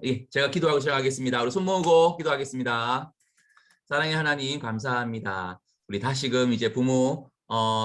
예, 제가 기도하고 시작하겠습니다. 우리 손 모으고 기도하겠습니다. 사랑의 하나님 감사합니다. 우리 다시금 이제 부모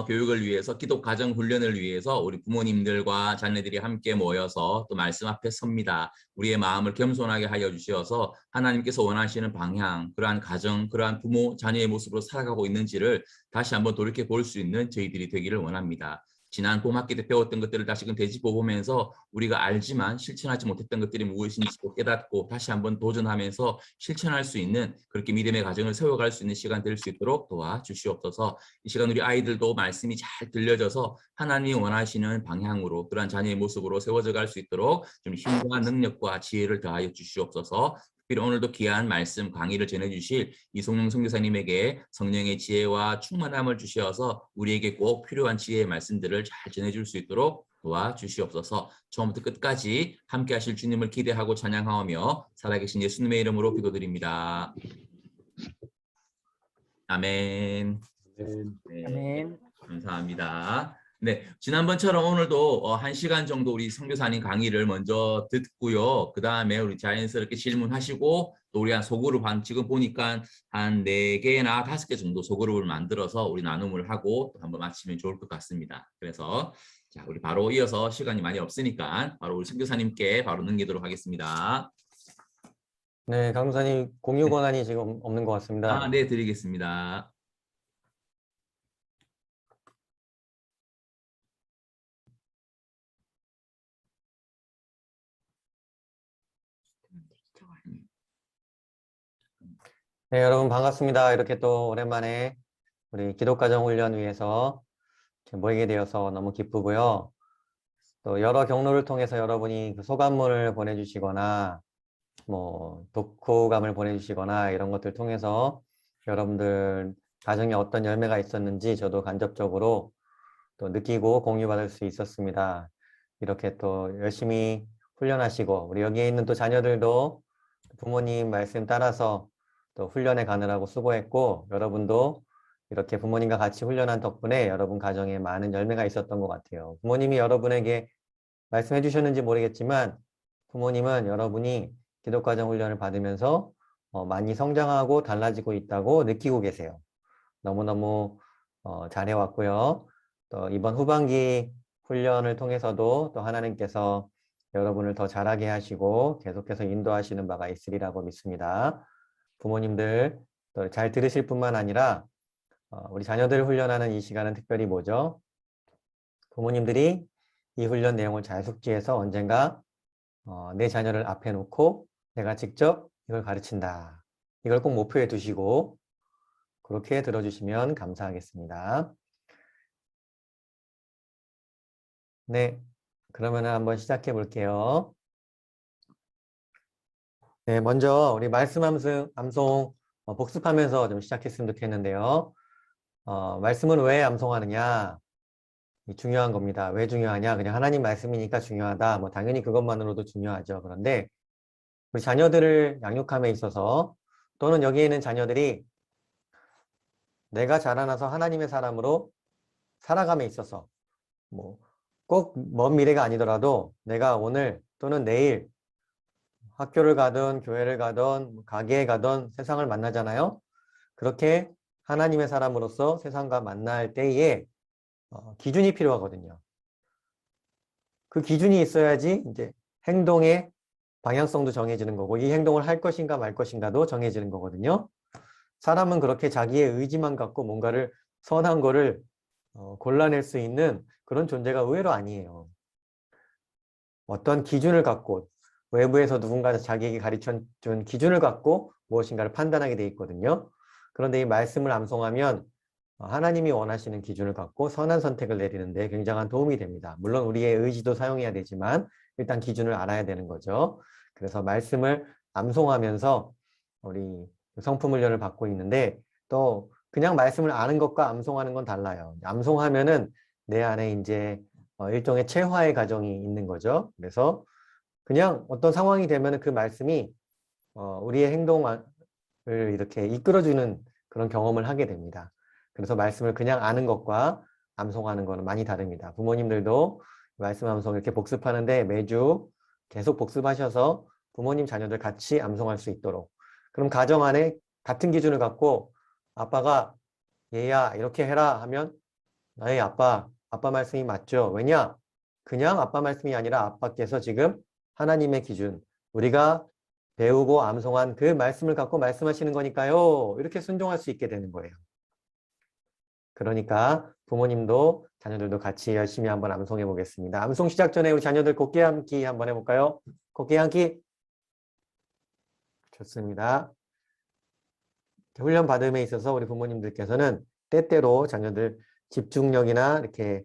교육을 위해서 기독 가정 훈련을 위해서 우리 부모님들과 자녀들이 함께 모여서 또 말씀 앞에 섭니다. 우리의 마음을 겸손하게 하여 주시어서 하나님께서 원하시는 방향, 그러한 가정, 그러한 부모, 자녀의 모습으로 살아가고 있는지를 다시 한번 돌이켜 볼 수 있는 저희들이 되기를 원합니다. 지난 봄학기 때 배웠던 것들을 다시금 되짚어 보면서 우리가 알지만 실천하지 못했던 것들이 무엇인지 깨닫고 다시 한번 도전하면서 실천할 수 있는 그렇게 믿음의 가정을 세워갈 수 있는 시간 될 수 있도록 도와주시옵소서. 이 시간 우리 아이들도 말씀이 잘 들려져서 하나님이 원하시는 방향으로 그러한 자녀의 모습으로 세워져 갈 수 있도록 좀 힘과 능력과 지혜를 더하여 주시옵소서. 특별히 오늘도 귀한 말씀 강의를 전해주실 이송영 선교사님에게 성령의 지혜와 충만함을 주시어서 우리에게 꼭 필요한 지혜의 말씀들을 잘 전해줄 수 있도록 도와주시옵소서. 처음부터 끝까지 함께 하실 주님을 기대하고 찬양하며 살아계신 예수님의 이름으로 기도드립니다. 아멘. 네, 아멘. 감사합니다. 네, 지난번처럼 오늘도 1시간 정도 우리 선교사님 강의를 먼저 듣고요. 그 다음에 우리 자연스럽게 질문하시고 또 우리 한 소그룹 지금 보니까 한 4개나 5개 정도 소그룹을 만들어서 우리 나눔을 하고 또 한번 마치면 좋을 것 같습니다. 그래서 자, 우리 바로 이어서 시간이 많이 없으니까 바로 우리 선교사님께 바로 넘기도록 하겠습니다. 네, 강도사님 공유 권한이 지금 없는 것 같습니다. 네, 드리겠습니다. 네, 여러분 반갑습니다. 이렇게 또 오랜만에 우리 기독가정훈련 위해서 모이게 되어서 너무 기쁘고요. 또 여러 경로를 통해서 여러분이 그 소감문을 보내주시거나 뭐 독후감을 보내주시거나 이런 것들 통해서 여러분들 가정에 어떤 열매가 있었는지 저도 간접적으로 또 느끼고 공유받을 수 있었습니다. 이렇게 또 열심히 훈련하시고 우리 여기에 있는 또 자녀들도 부모님 말씀 따라서 또 훈련에 가느라고 수고했고 여러분도 이렇게 부모님과 같이 훈련한 덕분에 여러분 가정에 많은 열매가 있었던 것 같아요. 부모님이 여러분에게 말씀해 주셨는지 모르겠지만 부모님은 여러분이 기독가정 훈련을 받으면서 많이 성장하고 달라지고 있다고 느끼고 계세요. 너무너무 잘해왔고요. 또 이번 후반기 훈련을 통해서도 또 하나님께서 여러분을 더 잘하게 하시고 계속해서 인도하시는 바가 있으리라고 믿습니다. 부모님들 또 잘 들으실 뿐만 아니라 우리 자녀들을 훈련하는 이 시간은 특별히 뭐죠? 부모님들이 이 훈련 내용을 잘 숙지해서 언젠가 내 자녀를 앞에 놓고 내가 직접 이걸 가르친다. 이걸 꼭 목표에 두시고 그렇게 들어주시면 감사하겠습니다. 네, 그러면 한번 시작해 볼게요. 네, 먼저 우리 말씀 암송 복습하면서 좀 시작했으면 좋겠는데요. 말씀은 왜 암송하느냐? 중요한 겁니다. 왜 중요하냐? 그냥 하나님 말씀이니까 중요하다. 뭐 당연히 그것만으로도 중요하죠. 그런데 우리 자녀들을 양육함에 있어서 또는 여기에 있는 자녀들이 내가 자라나서 하나님의 사람으로 살아감에 있어서 뭐 꼭 먼 미래가 아니더라도 내가 오늘 또는 내일 학교를 가든 교회를 가든 가게에 가든 세상을 만나잖아요. 그렇게 하나님의 사람으로서 세상과 만날 때에 기준이 필요하거든요. 그 기준이 있어야지 이제 행동의 방향성도 정해지는 거고 이 행동을 할 것인가 말 것인가도 정해지는 거거든요. 사람은 그렇게 자기의 의지만 갖고 뭔가를 선한 거를 골라낼 수 있는 그런 존재가 의외로 아니에요. 어떤 기준을 갖고 외부에서 누군가 자기에게 가르쳐준 기준을 갖고 무엇인가를 판단하게 돼 있거든요. 그런데 이 말씀을 암송하면 하나님이 원하시는 기준을 갖고 선한 선택을 내리는데 굉장한 도움이 됩니다. 물론 우리의 의지도 사용해야 되지만 일단 기준을 알아야 되는 거죠. 그래서 말씀을 암송하면서 우리 성품 훈련을 받고 있는데 또 그냥 말씀을 아는 것과 암송하는 건 달라요. 암송하면은 내 안에 이제 일종의 체화의 과정이 있는 거죠. 그래서 그냥 어떤 상황이 되면 그 말씀이 우리의 행동을 이렇게 이끌어주는 그런 경험을 하게 됩니다. 그래서 말씀을 그냥 아는 것과 암송하는 거는 많이 다릅니다. 부모님들도 말씀 암송 이렇게 복습하는데 매주 계속 복습하셔서 부모님, 자녀들 같이 암송할 수 있도록. 그럼 가정 안에 같은 기준을 갖고 아빠가 얘야 이렇게 해라 하면 나의 아빠 말씀이 맞죠. 왜냐? 그냥 아빠 말씀이 아니라 아빠께서 지금 하나님의 기준, 우리가 배우고 암송한 그 말씀을 갖고 말씀하시는 거니까요. 이렇게 순종할 수 있게 되는 거예요. 그러니까 부모님도 자녀들도 같이 열심히 한번 암송해 보겠습니다. 암송 시작 전에 우리 자녀들 곡계 함기 한번 해볼까요? 곡계 함기. 좋습니다. 훈련 받음에 있어서 우리 부모님들께서는 때때로 자녀들 집중력이나 이렇게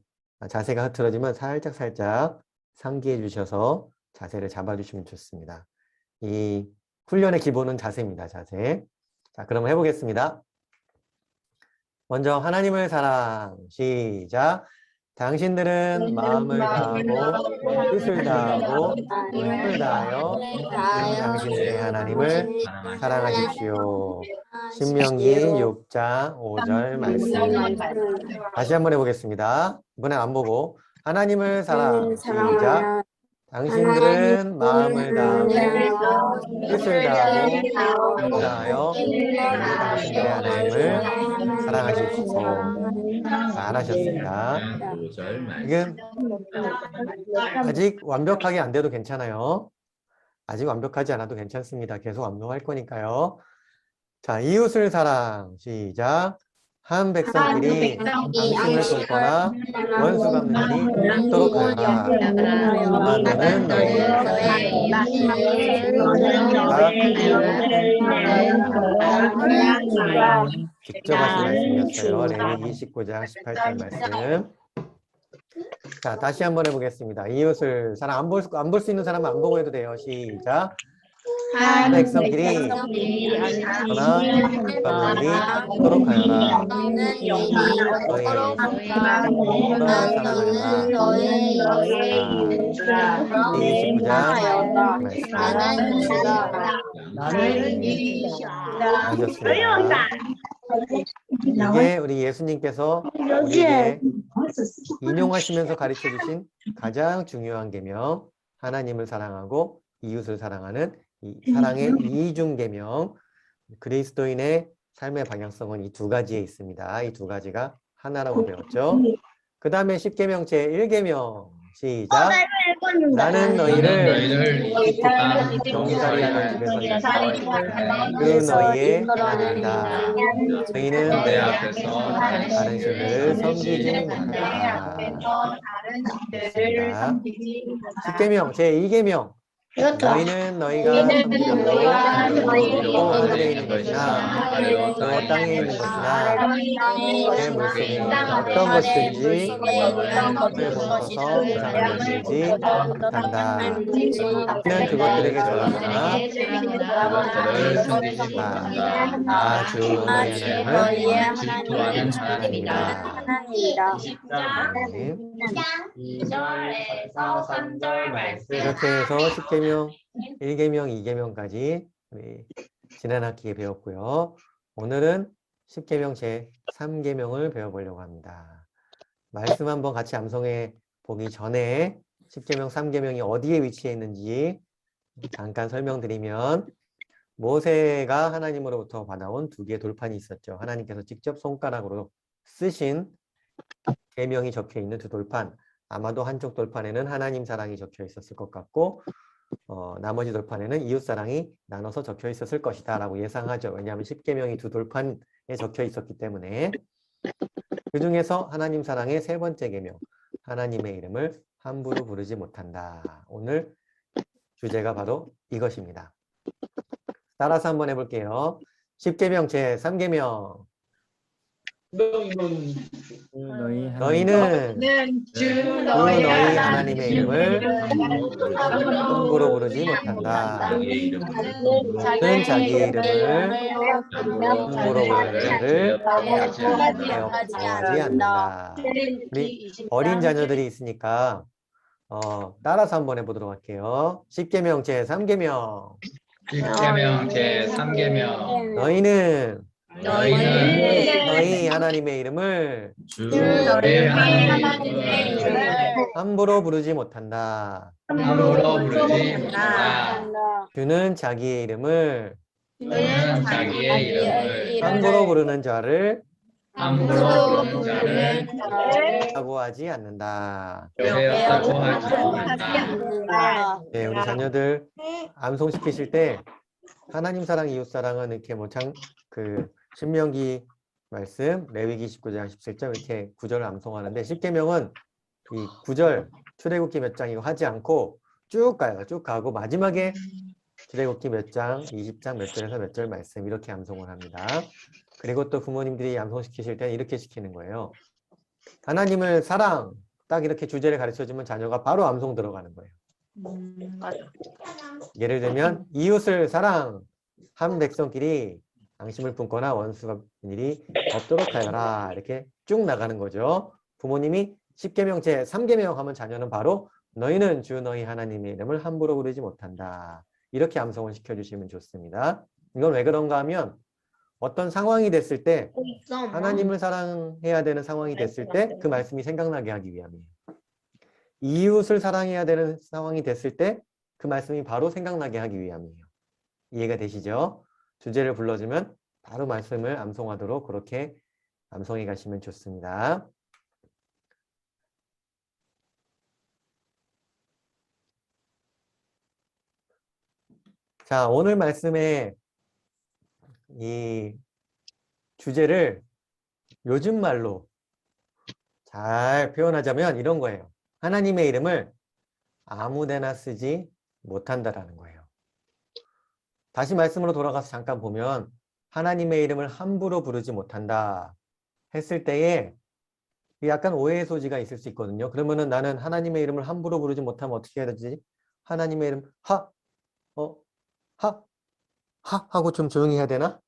자세가 흐트러지면 살짝 상기해 주셔서 자세를 잡아주시면 좋습니다. 이 훈련의 기본은 자세입니다. 자세. 자, 그럼 해보겠습니다. 먼저 하나님을 사랑. 시작. 당신들은 마음을 다하고 뜻을 다하고 힘을 다하여 당신들의 하나님을 사랑하십시오. 신명기 6장 5절 말씀. 다시 한번 해보겠습니다. 이번엔 안 보고 하나님을 사랑. 시작. 당신들은 마음을 다하고 뜻을 다하고 힘을 다하여 당신들의 하나님을 사랑하십시오. 잘하셨습니다. 지금 아직 완벽하게 안 돼도 괜찮아요. 아직 완벽하지 않아도 괜찮습니다. 계속 암송할 거니까요. 자, 이웃을 사랑. 시작. 한 백성끼리 당신을 돕거나 원수 갚는 일이 없도록 하여라. 너는 너희 직접 하신 말씀이었어요. 레위기 29장 18절 말씀. 자, 다시 한번 해보겠습니다. 이웃을 사랑 안 볼 수 있는 사람은 안 보고 해도 돼요. 시작. 한 백성끼리 하나 갚는 일이 없도록 하여라. 너희 사랑하여라. 29장 말씀. 이게 우리 예수님께서 우리에게 인용하시면서 가르쳐 주신 가장 중요한 계명, 하나님을 사랑하고 이웃을 사랑하는 이 사랑의 이중계명. 그리스도인의 삶의 방향성은 이 두 가지에 있습니다. 이 두 가지가 하나라고 배웠죠. 그 다음에 10계명 제1계명. 시작. 나는 너희를 경찰이라는 집에서 그 너희의 하나님이다. 너희는 내 앞에서 다른 신들을 섬기지 못한다. 10계명 제2계명. 너희는 너희가 섬기려고 하늘에 있는 것이나 또 땅에 있는 것이나 내 물속에 있는 어떤 것든지 손을 범어서 우상을 만들지 못한다. 너희는 그것들에게 절하거나 그것들을 섬기지 못한다. 나 주 너희 하나님은 질투하는 하나님이다. 2절에서 3절 말씀. 이렇게 해서 10계명 1계명, 2계명까지 우리 지난 학기에 배웠고요. 오늘은 10계명 제3계명을 배워보려고 합니다. 말씀 한번 같이 암송해 보기 전에 10계명 3계명이 어디에 위치해 있는지 잠깐 설명드리면, 모세가 하나님으로부터 받아온 2개의 돌판이 있었죠. 하나님께서 직접 손가락으로 쓰신 계명이 적혀 있는 2 돌판. 아마도 한쪽 돌판에는 하나님 사랑이 적혀 있었을 것 같고 나머지 돌판에는 이웃 사랑이 나눠서 적혀 있었을 것이다 라고 예상하죠. 왜냐하면 10계명이 2 돌판에 적혀 있었기 때문에. 그 중에서 하나님 사랑의 3번째 계명, 하나님의 이름을 함부로 부르지 못한다. 오늘 주제가 바로 이것입니다. 따라서 한번 해볼게요. 10계명 제3계명. 너희는 주 너희 하나님의 이름을 함부로 부르지 못한다. 는 자기의 이름을 함부로 부르는 자를 대업하지 않는다. 우리 어린 자녀들이 있으니까 따라서 한번 해보도록 할게요. 10계명 제3계명. 10계명 제3계명. 너희는 너희 하나님의 이름을 주 너희 하나님의 이름을 함부로 부르지 못한다. 함부로 부르지 못한다. 주는 자기의 이름을 주는 자기의 이름을 함부로 부르는 자를 함부로 부르는 자를 라고 하지 않는다. 교회였다고 하지 않는다. 네, 우리 자녀들 암송시키실 때 하나님 사랑, 이웃 사랑은 이렇게 그 신명기 말씀, 레위기 19장 17절 이렇게 구절을 암송하는데 십계명은 이 구절 출애굽기 몇 장이고 하지 않고 쭉 가요. 쭉 가고 마지막에 출애굽기 몇 장, 20장 몇 절에서 몇 절 말씀 이렇게 암송을 합니다. 그리고 또 부모님들이 암송시키실 때는 이렇게 시키는 거예요. 하나님을 사랑, 딱 이렇게 주제를 가르쳐주면 자녀가 바로 암송 들어가는 거예요. 맞아. 예를 들면 이웃을 사랑, 한 백성끼리 앙심을 품거나 원수가 일이 없도록 하여라. 이렇게 쭉 나가는 거죠. 부모님이 10계명 제 3계명 하면 자녀는 바로 너희는 주 너희 하나님의 이름을 함부로 부르지 못한다. 이렇게 암송을 시켜주시면 좋습니다. 이건 왜 그런가 하면 어떤 상황이 됐을 때 하나님을 사랑해야 되는 상황이 됐을 때 그 말씀이 생각나게 하기 위함이에요. 이웃을 사랑해야 되는 상황이 됐을 때 그 말씀이 바로 생각나게 하기 위함이에요. 이해가 되시죠? 주제를 불러주면 바로 말씀을 암송하도록 그렇게 암송해 가시면 좋습니다. 자, 오늘 말씀의 이 주제를 요즘 말로 잘 표현하자면 이런 거예요. 하나님의 이름을 아무데나 쓰지 못한다라는 거예요. 다시 말씀으로 돌아가서 잠깐 보면 하나님의 이름을 함부로 부르지 못한다 했을 때에 약간 오해의 소지가 있을 수 있거든요. 그러면은 나는 하나님의 이름을 함부로 부르지 못하면 어떻게 해야 되지? 하나님의 이름 하 하고 좀 조용히 해야 되나?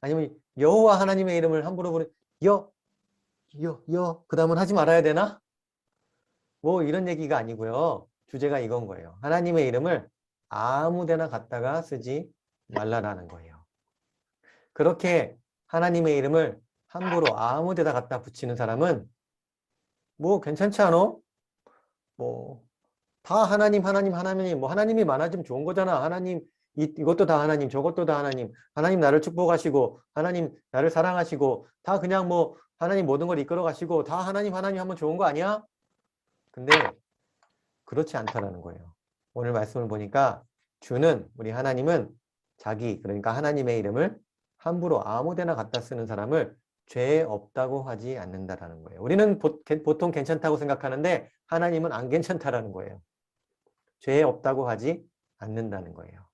아니면 여호와 하나님의 이름을 함부로 부르 그 다음은 하지 말아야 되나? 뭐 이런 얘기가 아니고요. 주제가 이건 거예요. 하나님의 이름을 아무 데나 갖다가 쓰지 말라라는 거예요. 그렇게 하나님의 이름을 함부로 아무 데다 갖다 붙이는 사람은 뭐 괜찮지 않아? 뭐 다 하나님 뭐 하나님이 많아지면 좋은 거잖아. 하나님 이것도 다 하나님, 저것도 다 하나님. 하나님 나를 축복하시고 하나님 나를 사랑하시고 다 그냥 뭐 하나님 모든 걸 이끌어 가시고 다 하나님 하면 좋은 거 아니야? 근데 그렇지 않다라는 거예요. 오늘 말씀을 보니까 주는 우리 하나님은 그러니까 하나님의 이름을 함부로 아무 데나 갖다 쓰는 사람을 죄 없다고 하지 않는다라는 거예요. 우리는 보통 괜찮다고 생각하는데 하나님은 안 괜찮다라는 거예요. 죄 없다고 하지 않는다는 거예요.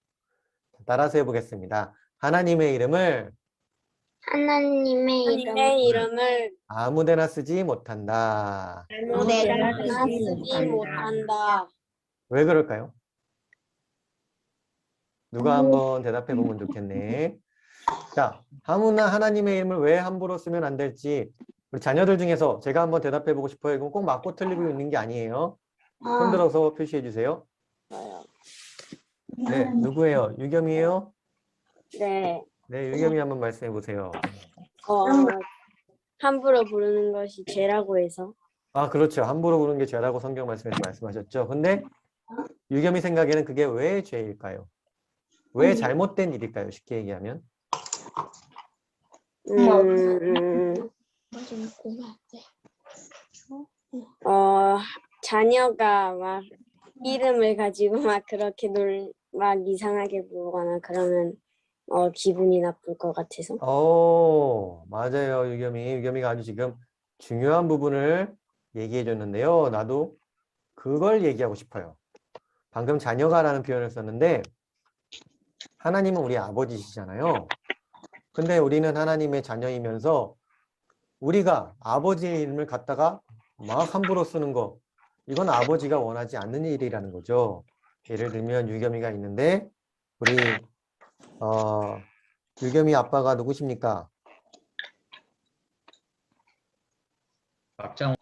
따라서 해보겠습니다. 하나님의 이름을 아무 데나 쓰지 못한다. 쓰지 못한다. 왜 그럴까요? 누가 한번 대답해 보면 좋겠네. 자, 아무나 하나님의 이름을 왜 함부로 쓰면 안 될지 우리 자녀들 중에서 제가 한번 대답해 보고 싶어요. 이건 꼭 맞고 틀리고 있는 게 아니에요. 손 들어서 표시해 주세요. 네, 누구예요? 유겸이에요? 네. 네, 유겸이 한번 말씀해 보세요. 함부로 부르는 것이 죄라고 해서. 아, 그렇죠. 함부로 부르는 게 죄라고 성경 말씀에서 말씀하셨죠. 근데 유겸이 생각에는 그게 왜 죄일까요? 왜 잘못된 일일까요? 쉽게 얘기하면. 자녀가 막 이름을 가지고 막 그렇게 막 이상하게 부르거나 그러면 기분이 나쁠 것 같아서. 맞아요. 유겸이가 아주 지금 중요한 부분을 얘기해 줬는데요. 나도 그걸 얘기하고 싶어요. 방금 자녀가라는 표현을 썼는데 하나님은 우리 아버지시잖아요. 근데 우리는 하나님의 자녀이면서 우리가 아버지의 이름을 갖다가 막 함부로 쓰는 거, 이건 아버지가 원하지 않는 일이라는 거죠. 예를 들면 유겸이가 있는데 우리 유겸이 아빠가 누구십니까? 박장호.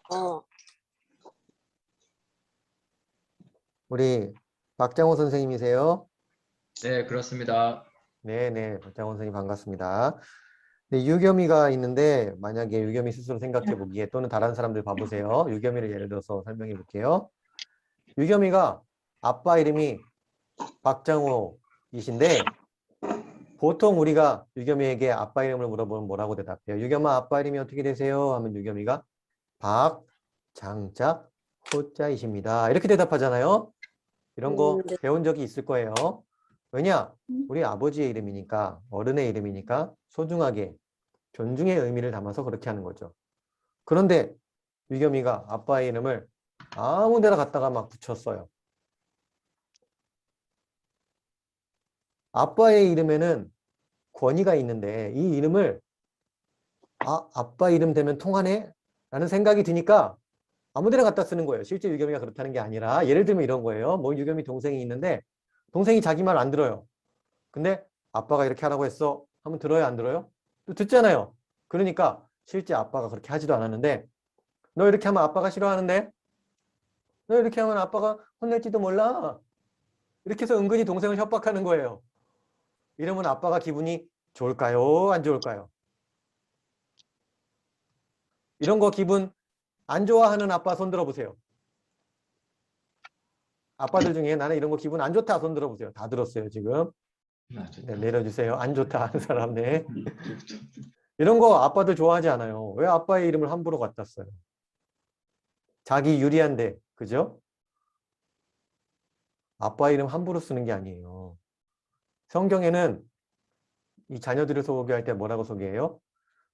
우리 박장호 선생님이세요? 네, 그렇습니다. 네네, 박장호 선생님 반갑습니다. 네, 유겸이가 있는데 만약에 유겸이 스스로 생각해 보기에 또는 다른 사람들 봐보세요. 유겸이를 예를 들어서 설명해 볼게요. 유겸이가 아빠 이름이 박장호이신데 보통 우리가 유겸이에게 아빠 이름을 물어보면 뭐라고 대답해요? 유겸아 아빠 이름이 어떻게 되세요? 하면 유겸이가 박, 장자, 호자이십니다. 이렇게 대답하잖아요. 이런 거 네. 배운 적이 있을 거예요. 왜냐? 우리 아버지의 이름이니까 어른의 이름이니까 소중하게 존중의 의미를 담아서 그렇게 하는 거죠. 그런데 유겸이가 아빠의 이름을 아무 데나 갖다가 막 붙였어요. 아빠의 이름에는 권위가 있는데 이 이름을 아빠 이름 되면 통하네? 라는 생각이 드니까 아무 데나 갖다 쓰는 거예요. 실제 유겸이가 그렇다는 게 아니라 예를 들면 이런 거예요. 뭐 유겸이 동생이 있는데 동생이 자기 말 안 들어요. 근데 아빠가 이렇게 하라고 했어. 하면 들어요, 안 들어요? 또 듣잖아요. 그러니까 실제 아빠가 그렇게 하지도 않았는데 너 이렇게 하면 아빠가 싫어하는데 너 이렇게 하면 아빠가 혼낼지도 몰라. 이렇게 해서 은근히 동생을 협박하는 거예요. 이러면 아빠가 기분이 좋을까요? 안 좋을까요? 이런 거 기분 안 좋아하는 아빠 손 들어보세요. 아빠들 중에 나는 이런 거 기분 안 좋다 손 들어보세요. 다 들었어요, 지금. 네, 내려주세요. 안 좋다 하는 사람, 네. 이런 거 아빠들 좋아하지 않아요. 왜 아빠의 이름을 함부로 갖다 써요? 자기 유리한데, 그죠? 아빠 이름 함부로 쓰는 게 아니에요. 성경에는 이 자녀들을 소개할 때 뭐라고 소개해요?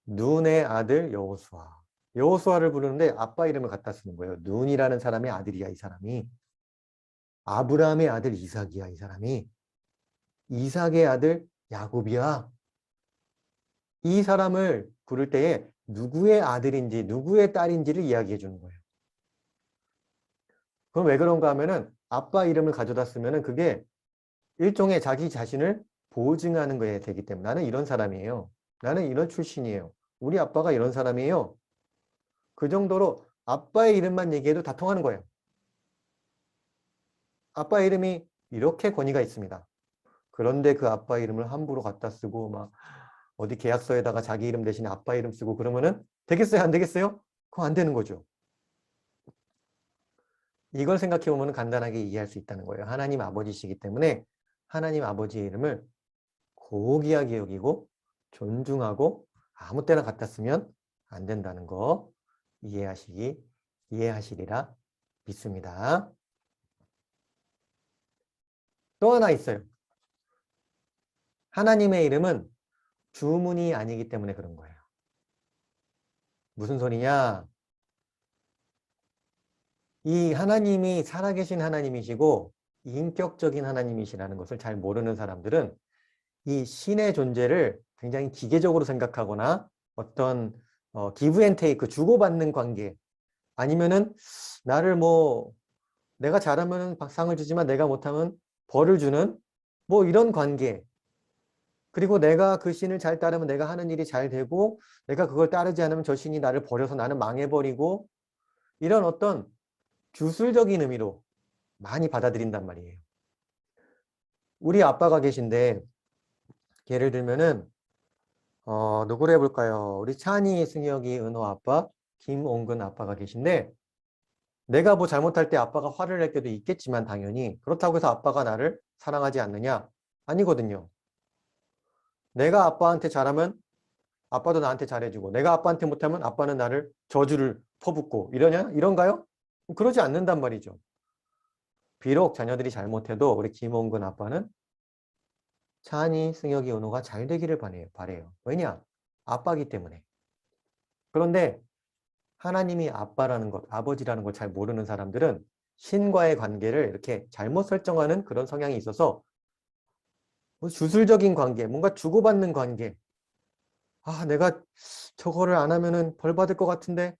눈의 아들 여호수아. 여호수아를 부르는데 아빠 이름을 갖다 쓰는 거예요. 눈이라는 사람의 아들이야, 이 사람이. 아브라함의 아들 이삭이야, 이 사람이. 이삭의 아들 야곱이야. 이 사람을 부를 때에 누구의 아들인지 누구의 딸인지를 이야기해 주는 거예요. 그럼 왜 그런가 하면은 아빠 이름을 가져다 쓰면은 그게 일종의 자기 자신을 보증하는 거에 되기 때문에 나는 이런 사람이에요. 나는 이런 출신이에요. 우리 아빠가 이런 사람이에요. 그 정도로 아빠의 이름만 얘기해도 다 통하는 거예요. 아빠 이름이 이렇게 권위가 있습니다. 그런데 그 아빠 이름을 함부로 갖다 쓰고 막 어디 계약서에다가 자기 이름 대신에 아빠 이름 쓰고 그러면은 되겠어요? 안 되겠어요? 그거 안 되는 거죠. 이걸 생각해 보면 간단하게 이해할 수 있다는 거예요. 하나님 아버지시기 때문에 하나님 아버지의 이름을 고귀하게 여기고 존중하고 아무 때나 갖다 쓰면 안 된다는 거 이해하시리라 믿습니다. 또 하나 있어요. 하나님의 이름은 주문이 아니기 때문에 그런 거예요. 무슨 소리냐? 이 하나님이 살아계신 하나님이시고 인격적인 하나님이시라는 것을 잘 모르는 사람들은 이 신의 존재를 굉장히 기계적으로 생각하거나 어떤 기브 앤 테이크, 주고받는 관계 아니면은 나를 뭐 내가 잘하면 상을 주지만 내가 못하면 벌을 주는 뭐 이런 관계 그리고 내가 그 신을 잘 따르면 내가 하는 일이 잘 되고 내가 그걸 따르지 않으면 저 신이 나를 버려서 나는 망해버리고 이런 어떤 주술적인 의미로 많이 받아들인단 말이에요. 우리 아빠가 계신데 예를 들면은 누구를 해볼까요? 우리 찬이, 승혁이, 은호 아빠, 김온근 아빠가 계신데 내가 뭐 잘못할 때 아빠가 화를 낼 때도 있겠지만 당연히 그렇다고 해서 아빠가 나를 사랑하지 않느냐? 아니거든요. 내가 아빠한테 잘하면 아빠도 나한테 잘해주고 내가 아빠한테 못하면 아빠는 나를 저주를 퍼붓고 이런가요? 그러지 않는단 말이죠. 비록 자녀들이 잘못해도 우리 김원근 아빠는 찬이, 승혁이, 은호가 잘 되기를 바래요. 왜냐? 아빠기 때문에. 그런데 하나님이 아빠라는 것, 아버지라는 걸 잘 모르는 사람들은 신과의 관계를 이렇게 잘못 설정하는 그런 성향이 있어서 주술적인 관계, 뭔가 주고받는 관계. 내가 저거를 안 하면은 벌 받을 것 같은데,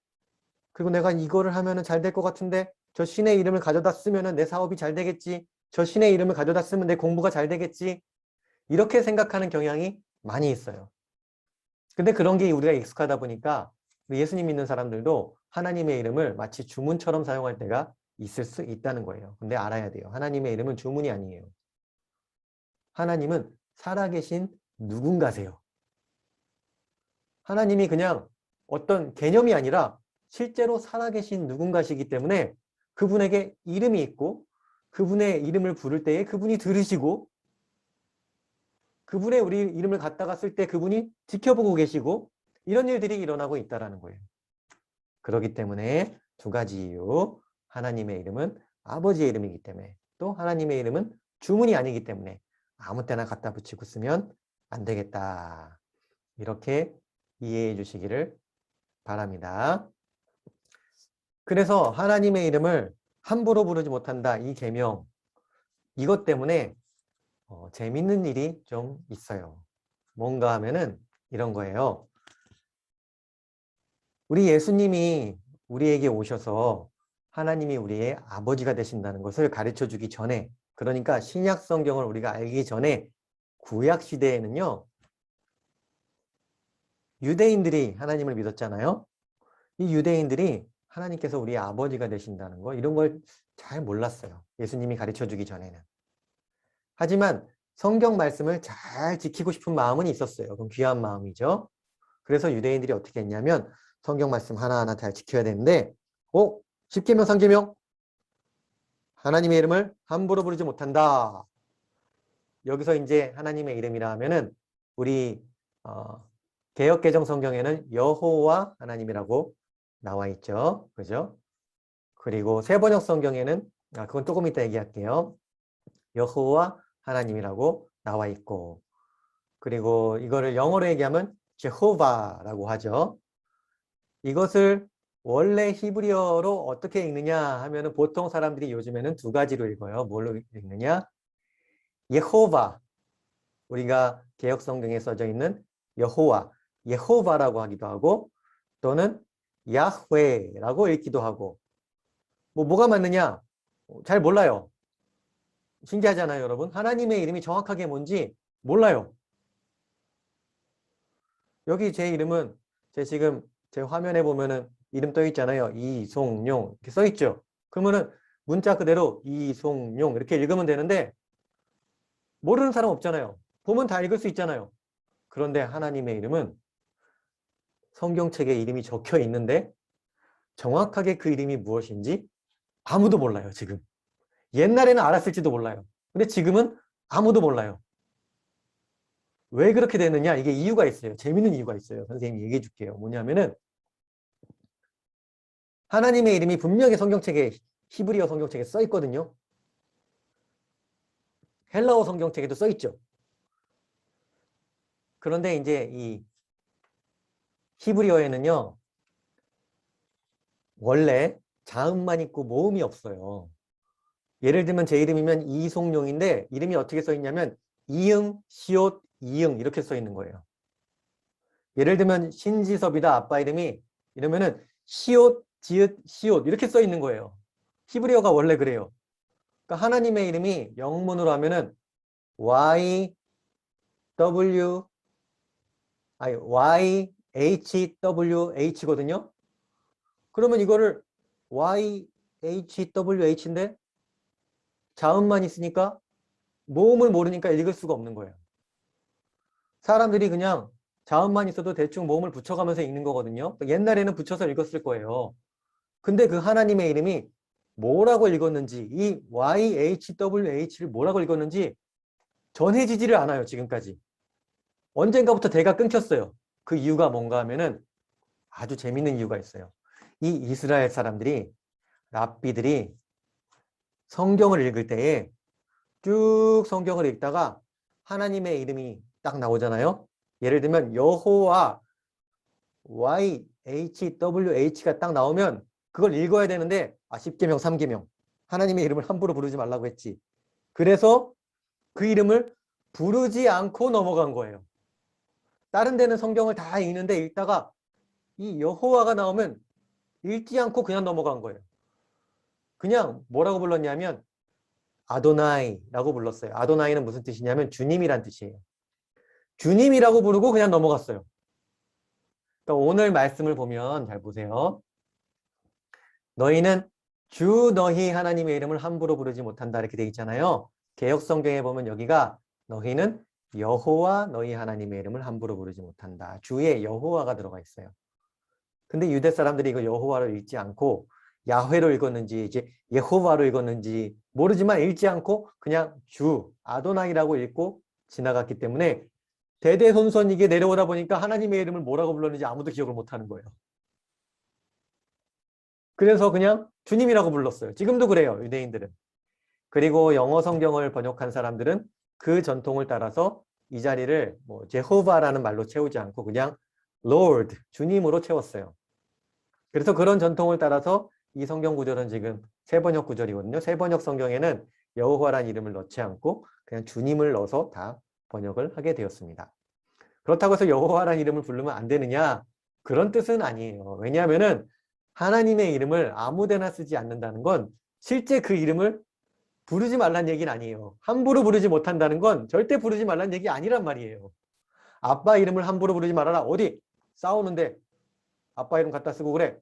그리고 내가 이거를 하면은 잘 될 것 같은데, 저 신의 이름을 가져다 쓰면은 내 사업이 잘 되겠지. 저 신의 이름을 가져다 쓰면 내 공부가 잘 되겠지. 이렇게 생각하는 경향이 많이 있어요. 근데 그런 게 우리가 익숙하다 보니까 우리 예수님 믿는 사람들도 하나님의 이름을 마치 주문처럼 사용할 때가 있을 수 있다는 거예요. 근데 알아야 돼요. 하나님의 이름은 주문이 아니에요. 하나님은 살아계신 누군가세요. 하나님이 그냥 어떤 개념이 아니라 실제로 살아계신 누군가시기 때문에 그분에게 이름이 있고 그분의 이름을 부를 때에 그분이 들으시고 그분의 우리 이름을 갖다가 쓸 때 그분이 지켜보고 계시고 이런 일들이 일어나고 있다는 거예요. 그렇기 때문에 두 가지 이유. 하나님의 이름은 아버지의 이름이기 때문에 또 하나님의 이름은 주문이 아니기 때문에 아무 때나 갖다 붙이고 쓰면 안 되겠다. 이렇게 이해해 주시기를 바랍니다. 그래서 하나님의 이름을 함부로 부르지 못한다. 이 계명. 이것 때문에 재밌는 일이 좀 있어요. 뭔가 하면은 이런 거예요. 우리 예수님이 우리에게 오셔서 하나님이 우리의 아버지가 되신다는 것을 가르쳐 주기 전에, 그러니까 신약 성경을 우리가 알기 전에 구약 시대에는요, 유대인들이 하나님을 믿었잖아요. 이 유대인들이 하나님께서 우리의 아버지가 되신다는 거, 이런 걸 잘 몰랐어요. 예수님이 가르쳐 주기 전에는. 하지만 성경 말씀을 잘 지키고 싶은 마음은 있었어요. 그럼 귀한 마음이죠. 그래서 유대인들이 어떻게 했냐면 성경 말씀 하나하나 잘 지켜야 되는데 10계명 3계명 하나님의 이름을 함부로 부르지 못한다. 여기서 이제 하나님의 이름이라 하면은 우리 개역개정 성경에는 여호와 하나님이라고 나와 있죠. 그죠? 그리고 새번역 성경에는 그건 조금 이따 얘기할게요. 여호와 하나님이라고 나와 있고, 그리고 이거를 영어로 얘기하면 제호바라고 하죠. 이것을 원래 히브리어로 어떻게 읽느냐 하면은 보통 사람들이 요즘에는 두 가지로 읽어요. 뭘로 읽느냐? 예호바. 우리가 개역 성경에 써져 있는 여호와, 예호바라고 하기도 하고 또는 야훼라고 읽기도 하고, 뭐가 맞느냐? 잘 몰라요. 신기하잖아요, 여러분. 하나님의 이름이 정확하게 뭔지 몰라요. 여기 제 이름은 지금 제 화면에 보면은 이름 떠 있잖아요. 이송용 이렇게 써 있죠. 그러면은 문자 그대로 이송용 이렇게 읽으면 되는데 모르는 사람 없잖아요. 보면 다 읽을 수 있잖아요. 그런데 하나님의 이름은 성경책에 이름이 적혀 있는데 정확하게 그 이름이 무엇인지 아무도 몰라요, 지금. 옛날에는 알았을지도 몰라요. 근데 지금은 아무도 몰라요. 왜 그렇게 되느냐? 이게 이유가 있어요. 재밌는 이유가 있어요. 선생님이 얘기해 줄게요. 뭐냐면은 하나님의 이름이 분명히 성경책에, 히브리어 성경책에 써 있거든요. 헬라어 성경책에도 써 있죠. 그런데 이제 이 히브리어에는요, 원래 자음만 있고 모음이 없어요. 예를 들면 제 이름이면 이송용인데 이름이 어떻게 써 있냐면 이응, 시옷, 이응 이렇게 써 있는 거예요. 예를 들면 신지섭이다, 아빠 이름이, 이러면은 시옷, 지읒, 시옷 이렇게 써 있는 거예요. 히브리어가 원래 그래요. 그러니까 하나님의 이름이 영문으로 하면은 YHWH거든요. 그러면 이거를 YHWH인데 자음만 있으니까 모음을 모르니까 읽을 수가 없는 거예요. 사람들이 그냥 자음만 있어도 대충 모음을 붙여가면서 읽는 거거든요. 옛날에는 붙여서 읽었을 거예요. 근데 그 하나님의 이름이 뭐라고 읽었는지, 이 YHWH를 뭐라고 읽었는지 전해지지를 않아요, 지금까지. 언젠가부터 대가 끊겼어요. 그 이유가 뭔가 하면은 아주 재밌는 이유가 있어요. 이 이스라엘 사람들이, 랍비들이 성경을 읽을 때에 쭉 성경을 읽다가 하나님의 이름이 딱 나오잖아요. 예를 들면 여호와 YHWH가 딱 나오면 그걸 읽어야 되는데 10계명 3계명 하나님의 이름을 함부로 부르지 말라고 했지. 그래서 그 이름을 부르지 않고 넘어간 거예요. 다른 데는 성경을 다 읽는데 읽다가 이 여호와가 나오면 읽지 않고 그냥 넘어간 거예요. 그냥 뭐라고 불렀냐면 아도나이라고 불렀어요. 아도나이는 무슨 뜻이냐면 주님이란 뜻이에요. 주님이라고 부르고 그냥 넘어갔어요. 그러니까 오늘 말씀을 보면 잘 보세요. 너희는 주 너희 하나님의 이름을 함부로 부르지 못한다 이렇게 돼 있잖아요. 개역 성경에 보면 여기가 너희는 여호와 너희 하나님의 이름을 함부로 부르지 못한다. 주에 여호와가 들어가 있어요. 근데 유대 사람들이 이거 여호와를 읽지 않고 야훼로 읽었는지 이제 예호와로 읽었는지 모르지만 읽지 않고 그냥 주 아도나이라고 읽고 지나갔기 때문에 대대손손 이게 내려오다 보니까 하나님의 이름을 뭐라고 불렀는지 아무도 기억을 못하는 거예요. 그래서 그냥 주님이라고 불렀어요. 지금도 그래요, 유대인들은. 그리고 영어 성경을 번역한 사람들은 그 전통을 따라서 이 자리를 뭐 제호바라는 말로 채우지 않고 그냥 Lord, 주님으로 채웠어요. 그래서 그런 전통을 따라서 이 성경 구절은 지금 세번역 구절이거든요. 세번역 성경에는 여호와라는 이름을 넣지 않고 그냥 주님을 넣어서 다 번역을 하게 되었습니다. 그렇다고 해서 여호와라는 이름을 부르면 안 되느냐? 그런 뜻은 아니에요. 왜냐하면은 하나님의 이름을 아무데나 쓰지 않는다는 건 실제 그 이름을 부르지 말란 얘기는 아니에요. 함부로 부르지 못한다는 건 절대 부르지 말란 얘기 아니란 말이에요. 아빠 이름을 함부로 부르지 말아라. 어디? 싸우는데 아빠 이름 갖다 쓰고 그래.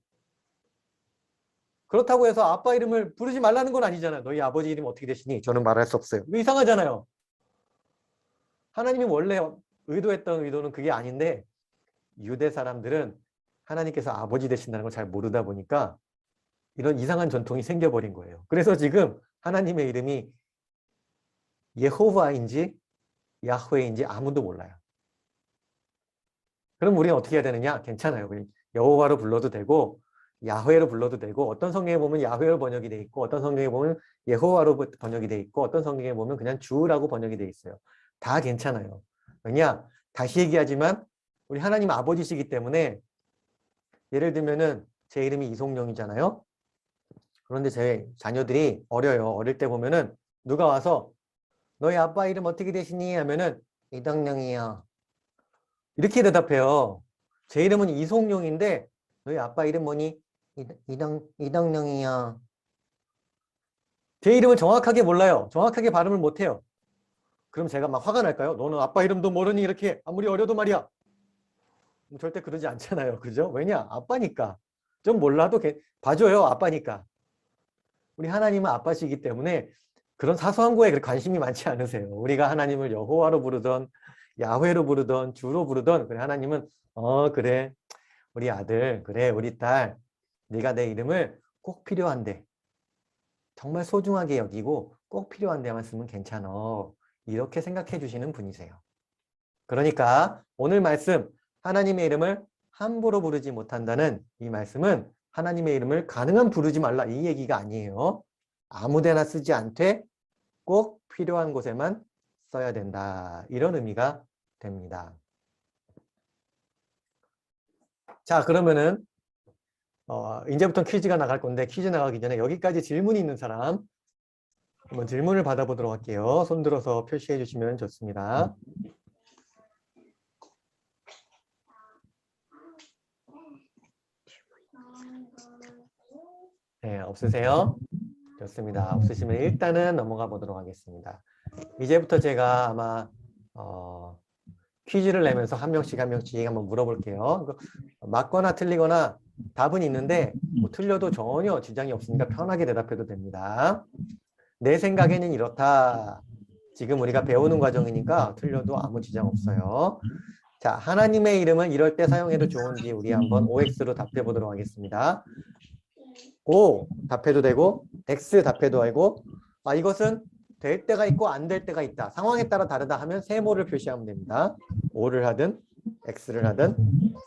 그렇다고 해서 아빠 이름을 부르지 말라는 건 아니잖아요. 너희 아버지 이름 어떻게 되시니? 저는 말할 수 없어요. 이거 이상하잖아요. 하나님이 원래 의도했던 의도는 그게 아닌데 유대 사람들은 하나님께서 아버지 되신다는 걸 잘 모르다 보니까 이런 이상한 전통이 생겨버린 거예요. 그래서 지금 하나님의 이름이 예호와인지 야훼인지 아무도 몰라요. 그럼 우리는 어떻게 해야 되느냐? 괜찮아요. 여호와로 불러도 되고 야훼로 불러도 되고 어떤 성경에 보면 야훼로 번역이 돼 있고 어떤 성경에 보면 예호와로 번역이 돼 있고 어떤 성경에 보면 그냥 주라고 번역이 돼 있어요. 다 괜찮아요. 왜냐? 다시 얘기하지만 우리 하나님 아버지시기 때문에 예를 들면은 제 이름이 이송룡이잖아요. 그런데 제 자녀들이 어려요. 어릴 때 보면은 누가 와서 너희 아빠 이름 어떻게 되시니? 하면은 이덕룡이요. 이렇게 대답해요. 제 이름은 이송룡인데 너희 아빠 이름 뭐니? 이덕룡이요. 제 이름을 정확하게 몰라요. 정확하게 발음을 못해요. 그럼 제가 막 화가 날까요? 너는 아빠 이름도 모르니 이렇게 아무리 어려도 말이야. 절대 그러지 않잖아요. 그죠? 왜냐? 아빠니까. 좀 몰라도 봐줘요. 아빠니까. 우리 하나님은 아빠시기 때문에 그런 사소한 거에 그렇게 관심이 많지 않으세요. 우리가 하나님을 여호와로 부르던 야훼로 부르던 주로 부르던 그래 하나님은 그래 우리 아들 그래 우리 딸 네가 내 이름을 꼭 필요한데 정말 소중하게 여기고 꼭 필요한 데만 쓰면 괜찮아. 이렇게 생각해 주시는 분이세요. 그러니까 오늘 말씀 하나님의 이름을 함부로 부르지 못한다는 이 말씀은 하나님의 이름을 가능한 부르지 말라 이 얘기가 아니에요. 아무데나 쓰지 않되 꼭 필요한 곳에만 써야 된다. 이런 의미가 됩니다. 자, 그러면은 이제부터 퀴즈가 나갈 건데 퀴즈 나가기 전에 여기까지 질문이 있는 사람 한번 질문을 받아보도록 할게요. 손 들어서 표시해 주시면 좋습니다. 네, 없으세요? 좋습니다. 없으시면 일단은 넘어가 보도록 하겠습니다. 이제부터 제가 아마 퀴즈를 내면서 한 명씩 한번 물어볼게요. 맞거나 틀리거나 답은 있는데 뭐 틀려도 전혀 지장이 없으니까 편하게 대답해도 됩니다. 내 생각에는 이렇다. 지금 우리가 배우는 과정이니까 틀려도 아무 지장 없어요. 자, 하나님의 이름은 이럴 때 사용해도 좋은지 우리 한번 OX로 답해 보도록 하겠습니다. O 답해도 되고 X 답해도 되고 이것은 될 때가 있고 안 될 때가 있다. 상황에 따라 다르다 하면 세모를 표시하면 됩니다. O를 하든 X를 하든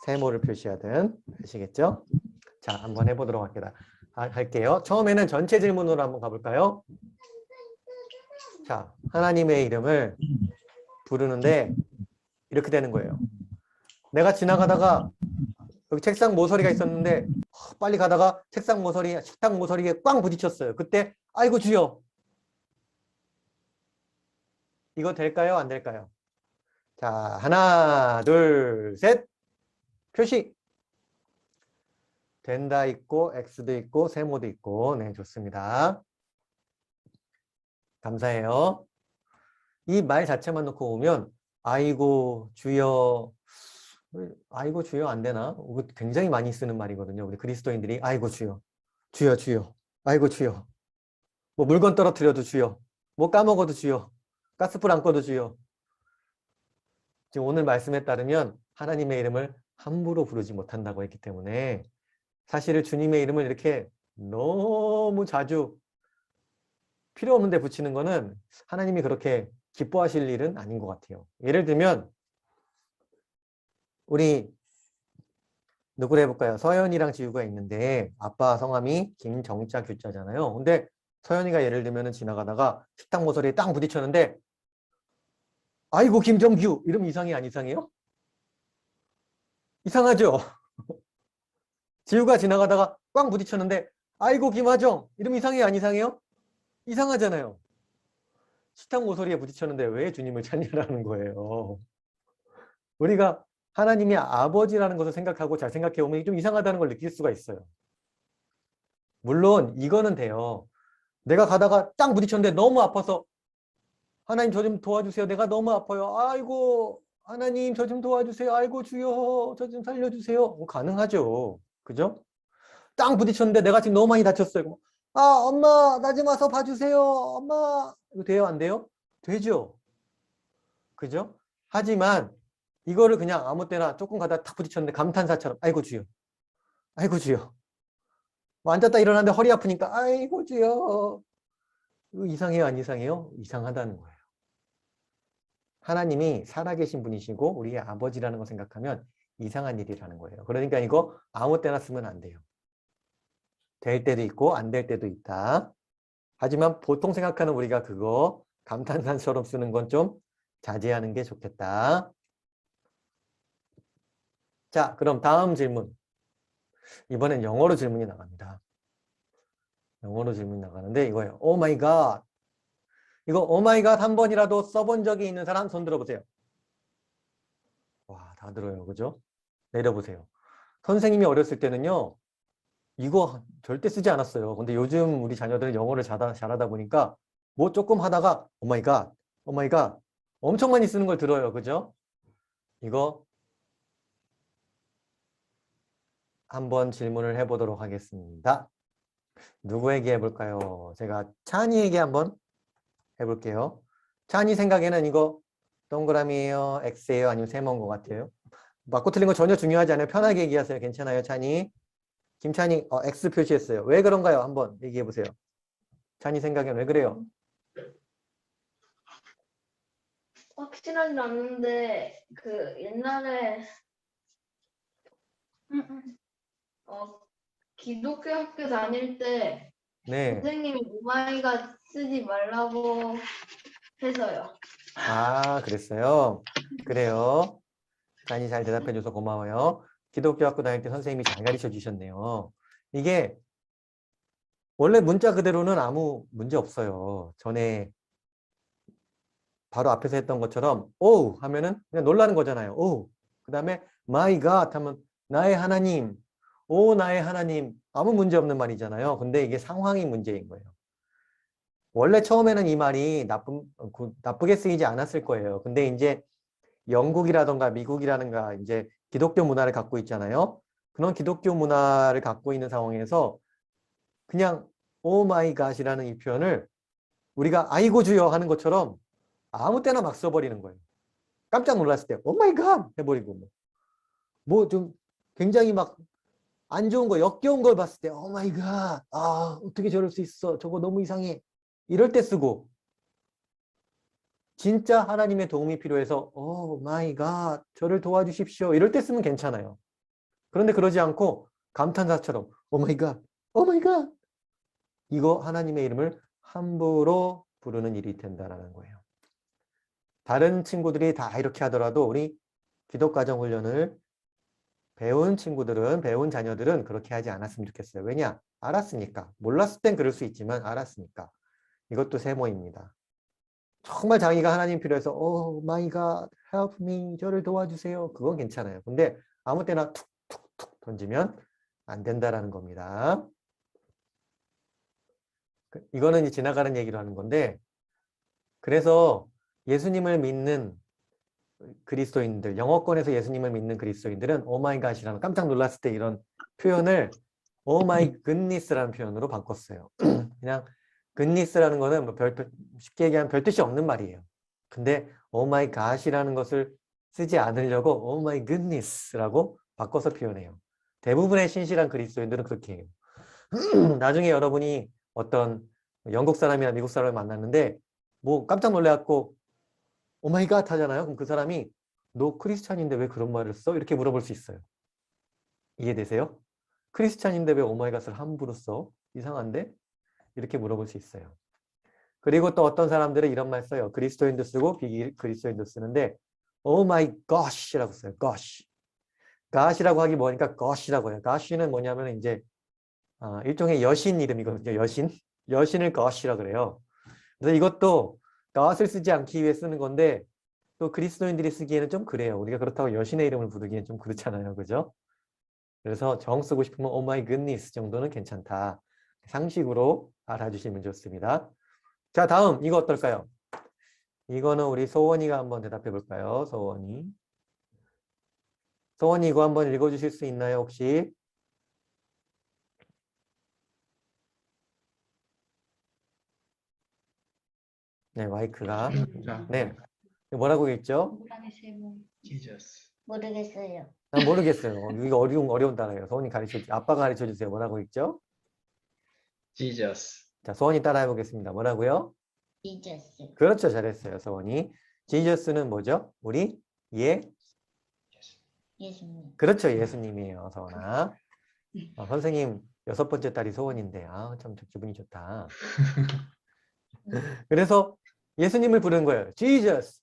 세모를 표시하든 아시겠죠? 자, 한번 해보도록 할게요. 처음에는 전체 질문으로 한번 가볼까요? 자, 하나님의 이름을 부르는데 이렇게 되는 거예요. 내가 지나가다가 여기 책상 모서리가 있었는데 빨리 가다가 책상 모서리, 식탁 모서리에 꽝 부딪혔어요. 그때 아이고 주여. 이거 될까요? 안 될까요? 자, 하나, 둘, 셋. 표시. 된다 있고 X도 있고 세모도 있고 네, 좋습니다. 감사해요. 이 말 자체만 놓고 보면 아이고 주여 아이고 주여 안 되나? 이거 굉장히 많이 쓰는 말이거든요. 우리 그리스도인들이 아이고 주여 주여 주여 아이고 주여 뭐 물건 떨어뜨려도 주여 뭐 까먹어도 주여 가스불 안 꺼도 주여 지금 오늘 말씀에 따르면 하나님의 이름을 함부로 부르지 못한다고 했기 때문에 사실 주님의 이름을 이렇게 너무 자주 필요 없는데 붙이는 거는 하나님이 그렇게 기뻐하실 일은 아닌 것 같아요. 예를 들면 우리 누구를 해볼까요? 서연이랑 지우가 있는데 아빠 성함이 김정자 규자잖아요. 근데 서연이가 예를 들면 지나가다가 식탁 모서리에 딱 부딪혔는데 아이고 김정규 이러면 이상해 안 이상해요? 이상하죠? 지우가 지나가다가 꽝 부딪혔는데 아이고 김하정 이러면 이상해 안 이상해요? 이상하잖아요. 식탁 모서리에 부딪혔는데 왜 주님을 찾냐라는 거예요. 우리가 하나님이 아버지라는 것을 생각하고 잘 생각해 보면 좀 이상하다는 걸 느낄 수가 있어요. 물론 이거는 돼요. 내가 가다가 짱 부딪혔는데 너무 아파서 하나님 저 좀 도와주세요. 내가 너무 아파요. 아이고 하나님 저 좀 도와주세요. 아이고 주여 저 좀 살려주세요. 가능하죠. 그죠? 짱 부딪혔는데 내가 지금 너무 많이 다쳤어요. 아 엄마 나 좀 와서 봐주세요. 엄마 이거 돼요 안 돼요? 되죠. 그죠? 하지만 이거를 그냥 아무 때나 조금 가다가 탁 부딪혔는데 감탄사처럼 아이고 주여 아이고 주여 뭐 앉았다 일어났는데 허리 아프니까 아이고 주여 이거 이상해요 안 이상해요? 이상하다는 거예요. 하나님이 살아계신 분이시고 우리의 아버지라는 걸 생각하면 이상한 일이라는 거예요. 그러니까 이거 아무 때나 쓰면 안 돼요. 될 때도 있고 안 될 때도 있다. 하지만 보통 생각하는 우리가 그거 감탄사처럼 쓰는 건 좀 자제하는 게 좋겠다. 자, 그럼 다음 질문. 이번엔 영어로 질문이 나갑니다. 영어로 질문이 나가는데 이거예요. 오 마이 갓. 이거 오 마이 갓 한 번이라도 써본 적이 있는 사람 손 들어보세요. 와, 다 들어요. 그죠? 내려보세요. 선생님이 어렸을 때는요. 이거 절대 쓰지 않았어요. 근데 요즘 우리 자녀들은 영어를 잘하다 보니까 뭐 조금 하다가 오 마이 갓, 오 마이 갓 엄청 많이 쓰는 걸 들어요. 그죠? 이거 한번 질문을 해보도록 하겠습니다. 누구에게 해볼까요? 제가 찬이에게 한번 해볼게요. 찬이 생각에는 이거 동그라미예요? X예요? 아니면 세모인 것 같아요? 맞고 틀린 거 전혀 중요하지 않아요. 편하게 얘기하세요. 괜찮아요, 찬이? 김찬이 X 표시했어요. 왜 그런가요? 한번 얘기해 보세요. 찬이 생각엔 왜 그래요? 확실하진 않는데 그 옛날에 기독교 학교 다닐 때 네. 선생님이 오마이갓 쓰지 말라고 해서요. 아, 그랬어요? 그래요. 찬이 잘 대답해줘서 고마워요. 기독교 학교 다닐 때 선생님이 잘 가르쳐 주셨네요. 이게 원래 문자 그대로는 아무 문제 없어요. 전에 바로 앞에서 했던 것처럼 오 하면은 그냥 놀라는 거잖아요. 오. 그다음에 my God 하면 나의 하나님. 오 나의 하나님. 아무 문제 없는 말이잖아요. 근데 이게 상황이 문제인 거예요. 원래 처음에는 이 말이 나쁘게 쓰이지 않았을 거예요. 근데 이제 영국이라던가 미국이라든가 이제 기독교 문화를 갖고 있잖아요. 그런 기독교 문화를 갖고 있는 상황에서 그냥 오 마이 갓이라는 이 표현을 우리가 아이고 주여 하는 것처럼 아무 때나 막 써버리는 거예요. 깜짝 놀랐을 때 오 마이 갓 해버리고 뭐 좀 굉장히 막 안 좋은 거 역겨운 걸 봤을 때 오 마이 갓 아 어떻게 저럴 수 있어 저거 너무 이상해 이럴 때 쓰고 진짜 하나님의 도움이 필요해서 오 마이 갓 저를 도와주십시오 이럴 때 쓰면 괜찮아요. 그런데 그러지 않고 감탄사처럼 오 마이 갓 오 마이 갓 이거 하나님의 이름을 함부로 부르는 일이 된다라는 거예요. 다른 친구들이 다 이렇게 하더라도 우리 기독가정훈련을 배운 친구들은 배운 자녀들은 그렇게 하지 않았으면 좋겠어요. 왜냐? 알았으니까. 몰랐을 땐 그럴 수 있지만 알았으니까. 이것도 세모입니다. 정말 자기가 하나님 필요해서 오 마이 갓 help me 저를 도와주세요. 그건 괜찮아요. 근데 아무 때나 툭툭툭 던지면 안 된다라는 겁니다. 이거는 이제 지나가는 얘기로 하는 건데 그래서 예수님을 믿는 그리스도인들, 영어권에서 예수님을 믿는 그리스도인들은 오마이갓이라는 깜짝 놀랐을 때 이런 표현을 오마이 굿니스라는 표현으로 바꿨어요. 그냥 굿니스라는 거는 뭐 쉽게 얘기하면 별 뜻이 없는 말이에요. 근데 오마이갓이라는 것을 쓰지 않으려고 Oh my goodness라고 바꿔서 표현해요. 대부분의 신실한 그리스도인들은 그렇게 해요. 나중에 여러분이 어떤 영국 사람이나 미국 사람을 만났는데 뭐 깜짝 놀래갖고 오 마이 갓 하잖아요. 그럼 그 사람이 너 크리스찬인데 왜 그런 말을 써? 이렇게 물어볼 수 있어요. 이해되세요? 크리스찬인데 왜 오 마이 갓을 함부로 써? 이상한데? 이렇게 물어볼 수 있어요. 그리고 또 어떤 사람들은 이런 말 써요. 그리스도인도 쓰고 비그리스도인도 쓰는데 Oh my gosh라고 써요. gosh. gosh라고 하기 뭐니까 gosh라고 해요. gosh는 뭐냐면 이제 일종의 여신 이름이거든요. 여신. 여신을 gosh라고 그래요. 그래서 이것도 got을 쓰지 않기 위해 쓰는 건데 또 그리스도인들이 쓰기에는 좀 그래요. 우리가 그렇다고 여신의 이름을 부르기엔 좀 그렇잖아요. 그죠? 그래서 정 쓰고 싶으면 Oh my goodness 정도는 괜찮다. 상식으로 알아주시면 좋습니다. 자, 다음 이거 어떨까요? 이거는 우리 소원이가 한번 대답해 볼까요? 소원이. 소원이 이거 한번 읽어주실 수 있나요, 혹시? 네, 마이크가. 자, 네. 뭐라고 읽죠? Jesus. 모르겠어요. 난 모르겠어요. 이거 어려운 단어예요. 소원이 아빠가 가르쳐 주세요. 뭐라고 읽죠? Jesus. 자, 소원이 따라해 보겠습니다. 뭐라고요? Jesus. 그렇죠. 잘했어요, 소원이. 지저스는 뭐죠? 우리 예수님. 그렇죠. 예수님이에요, 소원아. 선생님 6번째 딸이 소원인데, 참 기분이 좋다. 그래서 예수님을 부르는 거예요. Jesus.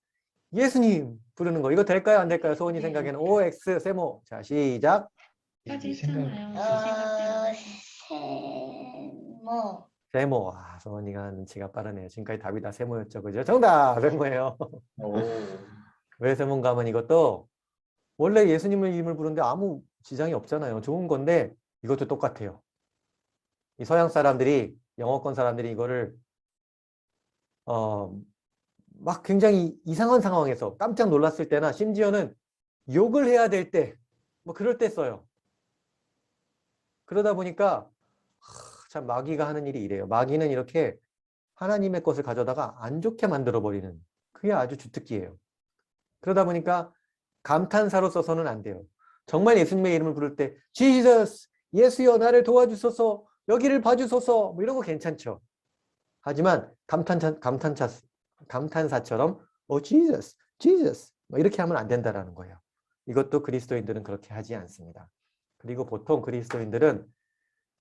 예수님 부르는 거. 이거 될까요? 안 될까요? 소원이 생각에는 OX 세모. 자, 시작. 이 생각. 세모. 세모. 소원이가 눈치가 빠르네요. 지금까지 답이 다 세모였죠. 그죠? 정답! 세모예요. 오. 왜 세모인가 하면 이것도 원래 예수님을 이름을 부르는데 아무 지장이 없잖아요. 좋은 건데 이것도 똑같아요. 이 서양 사람들이, 영어권 사람들이 이거를 막 굉장히 이상한 상황에서 깜짝 놀랐을 때나 심지어는 욕을 해야 될 때, 뭐 그럴 때 써요. 그러다 보니까 참 마귀가 하는 일이 이래요. 마귀는 이렇게 하나님의 것을 가져다가 안 좋게 만들어버리는, 그게 아주 주특기예요. 그러다 보니까 감탄사로 써서는 안 돼요. 정말 예수님의 이름을 부를 때 Jesus, 예수여 나를 도와주소서, 여기를 봐주소서, 뭐 이런 거 괜찮죠. 하지만 감탄사처럼 Jesus, Jesus 뭐 이렇게 하면 안 된다라는 거예요. 이것도 그리스도인들은 그렇게 하지 않습니다. 그리고 보통 그리스도인들은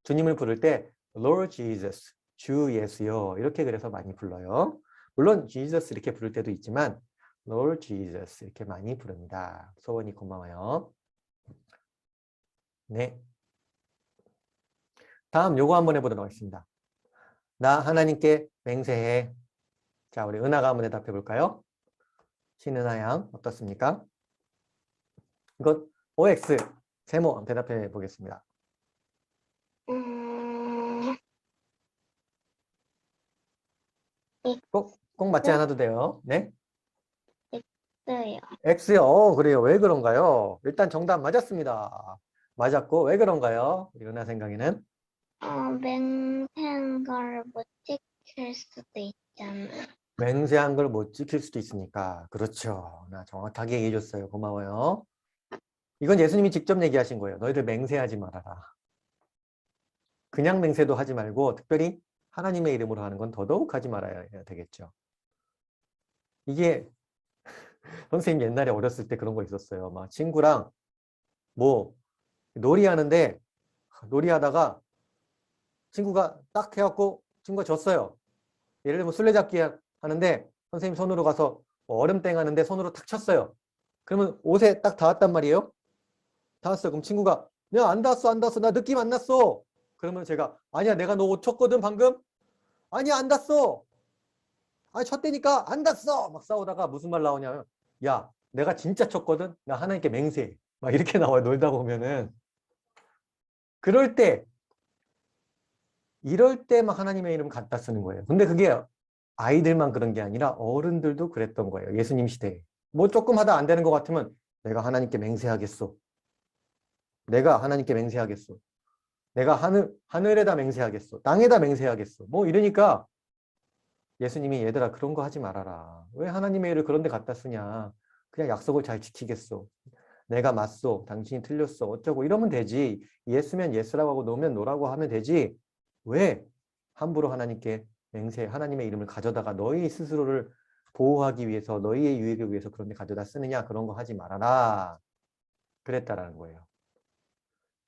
주님을 부를 때 Lord Jesus, 주 예수요 이렇게 그래서 많이 불러요. 물론 Jesus 이렇게 부를 때도 있지만 Lord Jesus 이렇게 많이 부릅니다. 소원이 고마워요. 네. 다음 요거 한번 해보도록 하겠습니다. 나 하나님께 맹세해. 자, 우리 은하가 한번 대답해 볼까요? 신은하 양 어떻습니까? 이것 OX 세모 한번 대답해 보겠습니다. 꼭 맞지 않아도 돼요. 네? X요. X요. 그래요. 왜 그런가요? 일단 정답 맞았습니다. 맞았고 왜 그런가요? 우리 은하 생각에는 맹세한 걸 못 지킬 수도 있잖아요. 맹세한 걸 못 지킬 수도 있으니까. 그렇죠. 나 정확하게 얘기해 줬어요. 고마워요. 이건 예수님이 직접 얘기하신 거예요. 너희들 맹세하지 말아라. 그냥 맹세도 하지 말고 특별히 하나님의 이름으로 하는 건 더더욱 하지 말아야 되겠죠. 이게 선생님 옛날에 어렸을 때 그런 거 있었어요. 막 친구랑 뭐 놀이하는데 놀이하다가 친구가 딱 해갖고 친구가 졌어요. 예를 들면 술래잡기 하는데 선생님 손으로 가서 뭐 얼음땡 하는데 손으로 탁 쳤어요. 그러면 옷에 딱 닿았단 말이에요. 닿았어요. 그럼 친구가 야, 안 닿았어, 안 닿았어. 나 느낌 안 났어. 그러면 제가 아니야, 내가 너 옷 쳤거든 방금. 아니야, 안 닿았어. 아니, 쳤다니까 안 닿았어. 막 싸우다가 무슨 말 나오냐면 야, 내가 진짜 쳤거든. 나 하나님께 맹세해. 막 이렇게 나와요. 놀다 보면은. 그럴 때 이럴 때 막 하나님의 이름 갖다 쓰는 거예요. 근데 그게 아이들만 그런 게 아니라 어른들도 그랬던 거예요. 예수님 시대에. 뭐 조금 하다 안 되는 것 같으면 내가 하나님께 맹세하겠소. 내가 하나님께 맹세하겠소. 내가 하늘에다 맹세하겠소. 땅에다 맹세하겠소. 뭐 이러니까 예수님이 얘들아 그런 거 하지 말아라. 왜 하나님의 일을 그런 데 갖다 쓰냐. 그냥 약속을 잘 지키겠소. 내가 맞소. 당신이 틀렸어. 어쩌고 이러면 되지. 예스면 예스라고 하고 노면 노라고 하면 되지. 왜 함부로 하나님께 맹세, 하나님의 이름을 가져다가 너희 스스로를 보호하기 위해서 너희의 유익을 위해서 그런 데 가져다 쓰느냐. 그런 거 하지 말아라. 그랬다라는 거예요.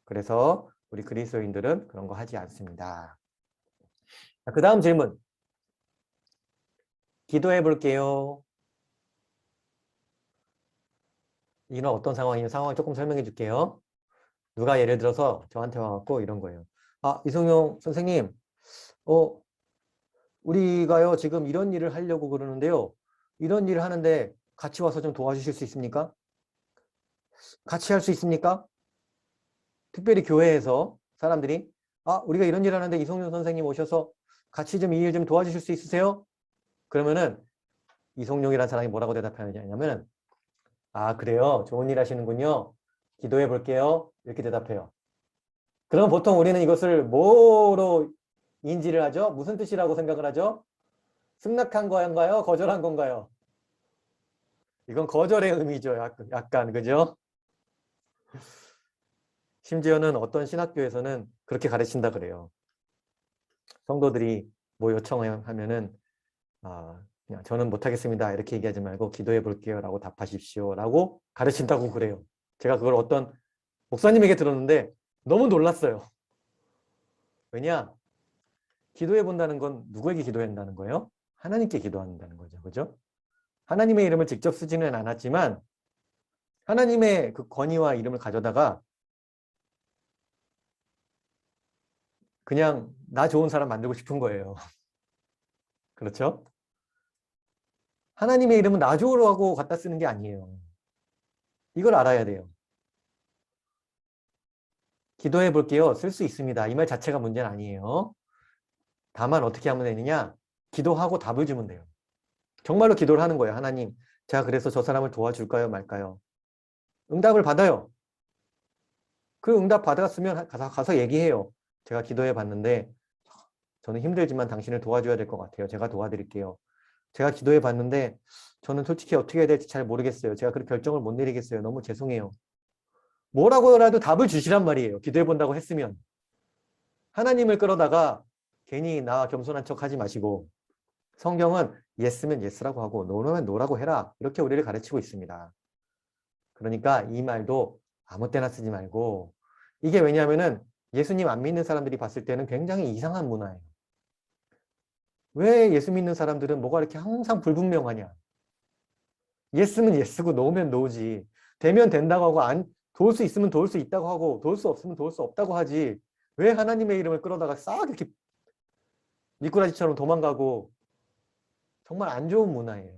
그래서 우리 그리스도인들은 그런 거 하지 않습니다. 그 다음 질문. 기도해 볼게요. 이건 어떤 상황이냐? 상황을 조금 설명해 줄게요. 누가 예를 들어서 저한테 와갖고 이런 거예요. 아, 이성용 선생님, 우리가요, 지금 이런 일을 하려고 그러는데요. 이런 일을 하는데 같이 와서 좀 도와주실 수 있습니까? 같이 할 수 있습니까? 특별히 교회에서 사람들이, 아, 우리가 이런 일 하는데 이성용 선생님 오셔서 같이 좀 이 일 좀 도와주실 수 있으세요? 그러면은 이성용이라는 사람이 뭐라고 대답하냐면은, 아, 그래요? 좋은 일 하시는군요. 기도해 볼게요. 이렇게 대답해요. 그럼 보통 우리는 이것을 뭐로 인지를 하죠? 무슨 뜻이라고 생각을 하죠? 승낙한 건가요? 거절한 건가요? 이건 거절의 의미죠. 약간 그죠? 심지어는 어떤 신학교에서는 그렇게 가르친다 그래요. 성도들이 뭐 요청하면은 그냥 저는 못하겠습니다. 이렇게 얘기하지 말고 기도해 볼게요. 라고 답하십시오. 라고 가르친다고 그래요. 제가 그걸 어떤 목사님에게 들었는데 너무 놀랐어요. 왜냐? 기도해 본다는 건 누구에게 기도한다는 거예요? 하나님께 기도한다는 거죠. 그죠? 하나님의 이름을 직접 쓰지는 않았지만 하나님의 그 권위와 이름을 가져다가 그냥 나 좋은 사람 만들고 싶은 거예요. 그렇죠? 하나님의 이름은 나 좋으라고 갖다 쓰는 게 아니에요. 이걸 알아야 돼요. 기도해 볼게요. 쓸 수 있습니다. 이 말 자체가 문제는 아니에요. 다만 어떻게 하면 되느냐? 기도하고 답을 주면 돼요. 정말로 기도를 하는 거예요. 하나님, 제가 그래서 저 사람을 도와줄까요? 말까요? 응답을 받아요. 그 응답 받았으면 가서 얘기해요. 제가 기도해 봤는데 저는 힘들지만 당신을 도와줘야 될 것 같아요. 제가 도와드릴게요. 제가 기도해 봤는데 저는 솔직히 어떻게 해야 될지 잘 모르겠어요. 제가 그 결정을 못 내리겠어요. 너무 죄송해요. 뭐라고라도 답을 주시란 말이에요. 기도해 본다고 했으면. 하나님을 끌어다가 괜히 나 겸손한 척 하지 마시고 성경은 예스면 예스라고 하고 노면 노라고 해라. 이렇게 우리를 가르치고 있습니다. 그러니까 이 말도 아무 때나 쓰지 말고 이게 왜냐하면은 예수님 안 믿는 사람들이 봤을 때는 굉장히 이상한 문화예요. 왜 예수 믿는 사람들은 뭐가 이렇게 항상 불분명하냐. 예스면 예스고 노면 노지. 되면 된다고 하고 도울 수 있으면 도울 수 있다고 하고 도울 수 없으면 도울 수 없다고 하지. 왜 하나님의 이름을 끌어다가 싹 이렇게 미꾸라지처럼 도망가고 정말 안 좋은 문화예요.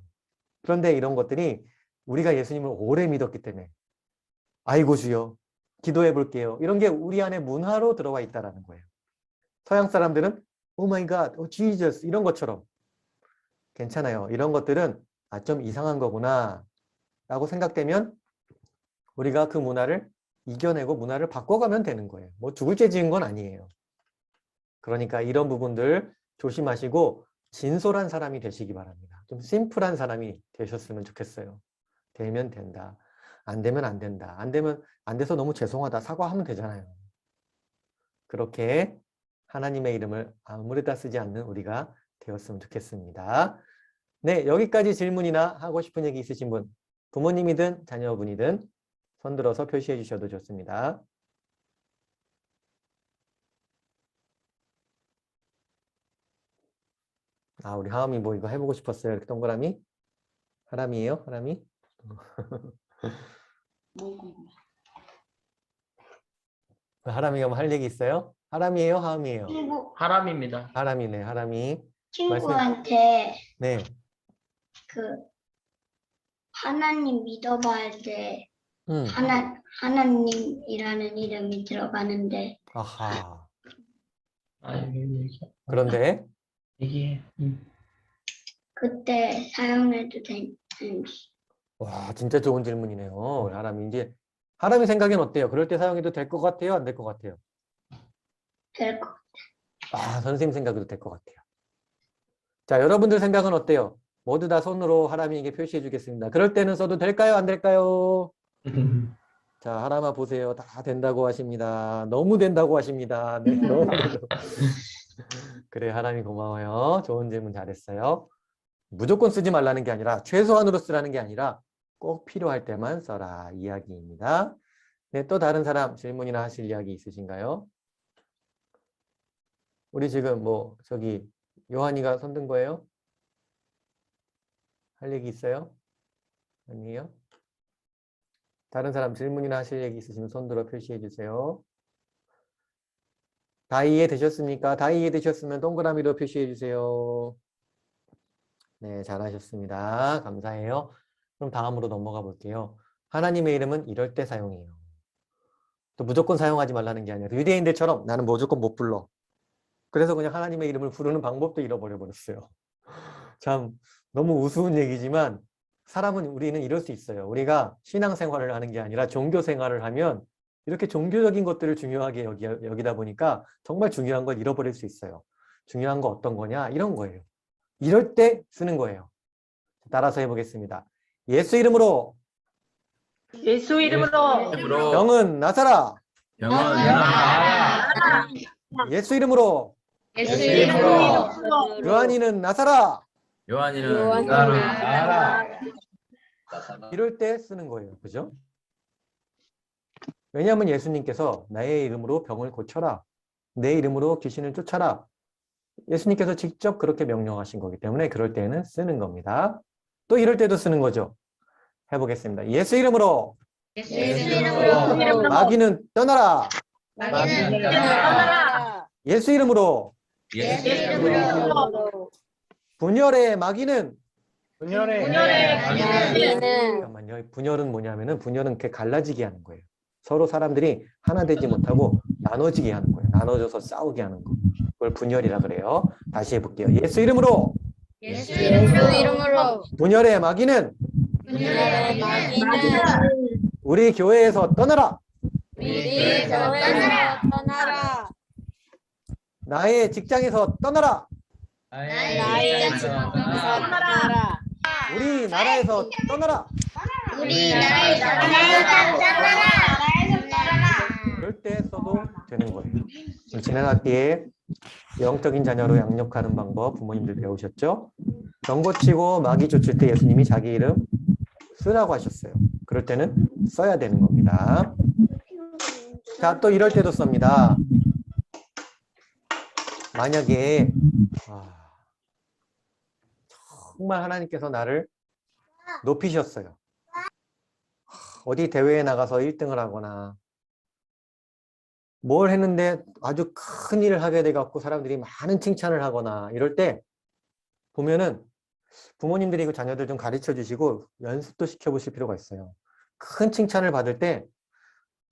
그런데 이런 것들이 우리가 예수님을 오래 믿었기 때문에 아이고 주여 기도해 볼게요. 이런 게 우리 안에 문화로 들어와 있다는 거예요. 서양 사람들은 오 마이 갓, 오 지저스 이런 것처럼 괜찮아요. 이런 것들은 좀 이상한 거구나 라고 생각되면 우리가 그 문화를 이겨내고 문화를 바꿔가면 되는 거예요. 뭐 죽을 죄 지은 건 아니에요. 그러니까 이런 부분들 조심하시고 진솔한 사람이 되시기 바랍니다. 좀 심플한 사람이 되셨으면 좋겠어요. 되면 된다. 안 되면 안 된다. 안 되면 안 돼서 너무 죄송하다. 사과하면 되잖아요. 그렇게 하나님의 이름을 아무래도 쓰지 않는 우리가 되었으면 좋겠습니다. 네, 여기까지 질문이나 하고 싶은 얘기 있으신 분, 부모님이든 자녀분이든 손들어서 표시해 주셔도 좋습니다. 아, 우리 하람이 뭐 이거 해보고 싶었어요. 이렇게 동그라미? 하람이에요? 하람이? 하람이가 뭐 할 얘기 있어요? 하람이에요? 하람이에요? 하람입니다. 하람이네, 하람이. 친구한테 네. 그 하나님 믿어봐 할 때 음. 하나님이라는 이름이 들어가는데 아하. 얘기해. 그런데 얘기해. 그때 사용해도 되는지. 와, 진짜 좋은 질문이네요. 하람이 이제 하람이 생각엔 어때요? 그럴 때 사용해도 될 것 같아요? 안 될 것 같아요? 될 거. 아, 선생님 생각에도 될 것 같아요. 자, 여러분들 생각은 어때요? 모두 다 손으로 하람이에게 표시해 주겠습니다. 그럴 때는 써도 될까요? 안 될까요? 자, 하람아 보세요. 다 된다고 하십니다. 너무 된다고 하십니다. 네, 너무 된다고. 그래, 하람이 고마워요. 좋은 질문 잘했어요. 무조건 쓰지 말라는 게 아니라 최소한으로 쓰라는 게 아니라 꼭 필요할 때만 써라 이야기입니다. 네, 또 다른 사람 질문이나 하실 이야기 있으신가요? 우리 지금 뭐 저기 요한이가 손든 거예요? 할 얘기 있어요? 아니에요? 다른 사람 질문이나 하실 얘기 있으시면 손들어 표시해 주세요. 다 이해되셨습니까? 다 이해되셨으면 동그라미로 표시해 주세요. 네, 잘하셨습니다. 감사해요. 그럼 다음으로 넘어가 볼게요. 하나님의 이름은 이럴 때 사용해요. 또 무조건 사용하지 말라는 게 아니라 유대인들처럼 나는 무조건 못 불러. 그래서 그냥 하나님의 이름을 부르는 방법도 잃어버려 버렸어요. 참 너무 우스운 얘기지만 우리는 이럴 수 있어요. 우리가 신앙생활을 하는 게 아니라 종교생활을 하면 이렇게 종교적인 것들을 중요하게 여기다 보니까 정말 중요한 걸 잃어버릴 수 있어요. 중요한 거 어떤 거냐? 이런 거예요. 이럴 때 쓰는 거예요. 따라서 해보겠습니다. 예수 이름으로 예수 이름으로 병은 나사라. 병은 예수 이름으로 예수 이름으로 요한이는 나사라. 요한이는 이럴 때 쓰는 거예요. 그죠? 왜냐하면 예수님께서 나의 이름으로 병을 고쳐라. 내 이름으로 귀신을 쫓아라. 예수님께서 직접 그렇게 명령하신 거기 때문에 그럴 때는 쓰는 겁니다. 또 이럴 때도 쓰는 거죠. 해보겠습니다. 예수 이름으로 예수 이름으로 마귀는 떠나라. 마귀는 떠나라. 예수 이름으로 예수 이름으로 분열의 마귀는 분열의 잠깐만요. 분열은 뭐냐면은 분열은 이렇게 갈라지게 하는 거예요. 서로 사람들이 하나 되지 못하고 나눠지게 하는 거예요. 나눠져서 싸우게 하는 거. 그걸 분열이라 그래요. 다시 해볼게요. 예수 이름으로 예수 이름으로 분열의 마귀는 분열의 마귀는 우리 교회에서 떠나라. 우리 교회에서 떠나라. 나의 직장에서 떠나라. 나의 직장에서 떠나라. 우리 나라에서 떠나라. 우리 나라에서 떠나라. 그럴 때 써도 되는 거예요. 지난 학기에 영적인 자녀로 양육하는 방법 부모님들 배우셨죠? 병 고치고 마귀 쫓을 때 예수님이 자기 이름 쓰라고 하셨어요. 그럴 때는 써야 되는 겁니다. 자, 또 이럴 때도 씁니다. 만약에 정말 하나님께서 나를 높이셨어요. 어디 대회에 나가서 1등을 하거나 뭘 했는데 아주 큰 일을 하게 돼갖고 사람들이 많은 칭찬을 하거나 이럴 때 보면은 부모님들이 그 자녀들 좀 가르쳐 주시고 연습도 시켜보실 필요가 있어요. 큰 칭찬을 받을 때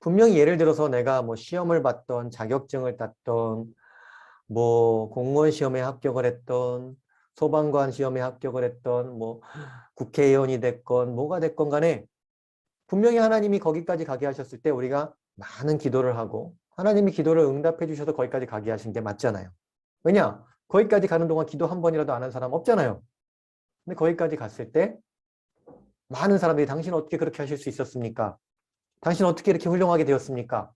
분명히 예를 들어서 내가 뭐 시험을 봤던 자격증을 땄던 뭐 공무원 시험에 합격을 했던 소방관 시험에 합격을 했던 뭐 국회의원이 됐건 뭐가 됐건 간에 분명히 하나님이 거기까지 가게 하셨을 때 우리가 많은 기도를 하고 하나님이 기도를 응답해 주셔서 거기까지 가게 하신 게 맞잖아요. 왜냐? 거기까지 가는 동안 기도 한 번이라도 안 한 사람 없잖아요. 근데 거기까지 갔을 때 많은 사람들이 당신 어떻게 그렇게 하실 수 있었습니까? 당신 어떻게 이렇게 훌륭하게 되었습니까?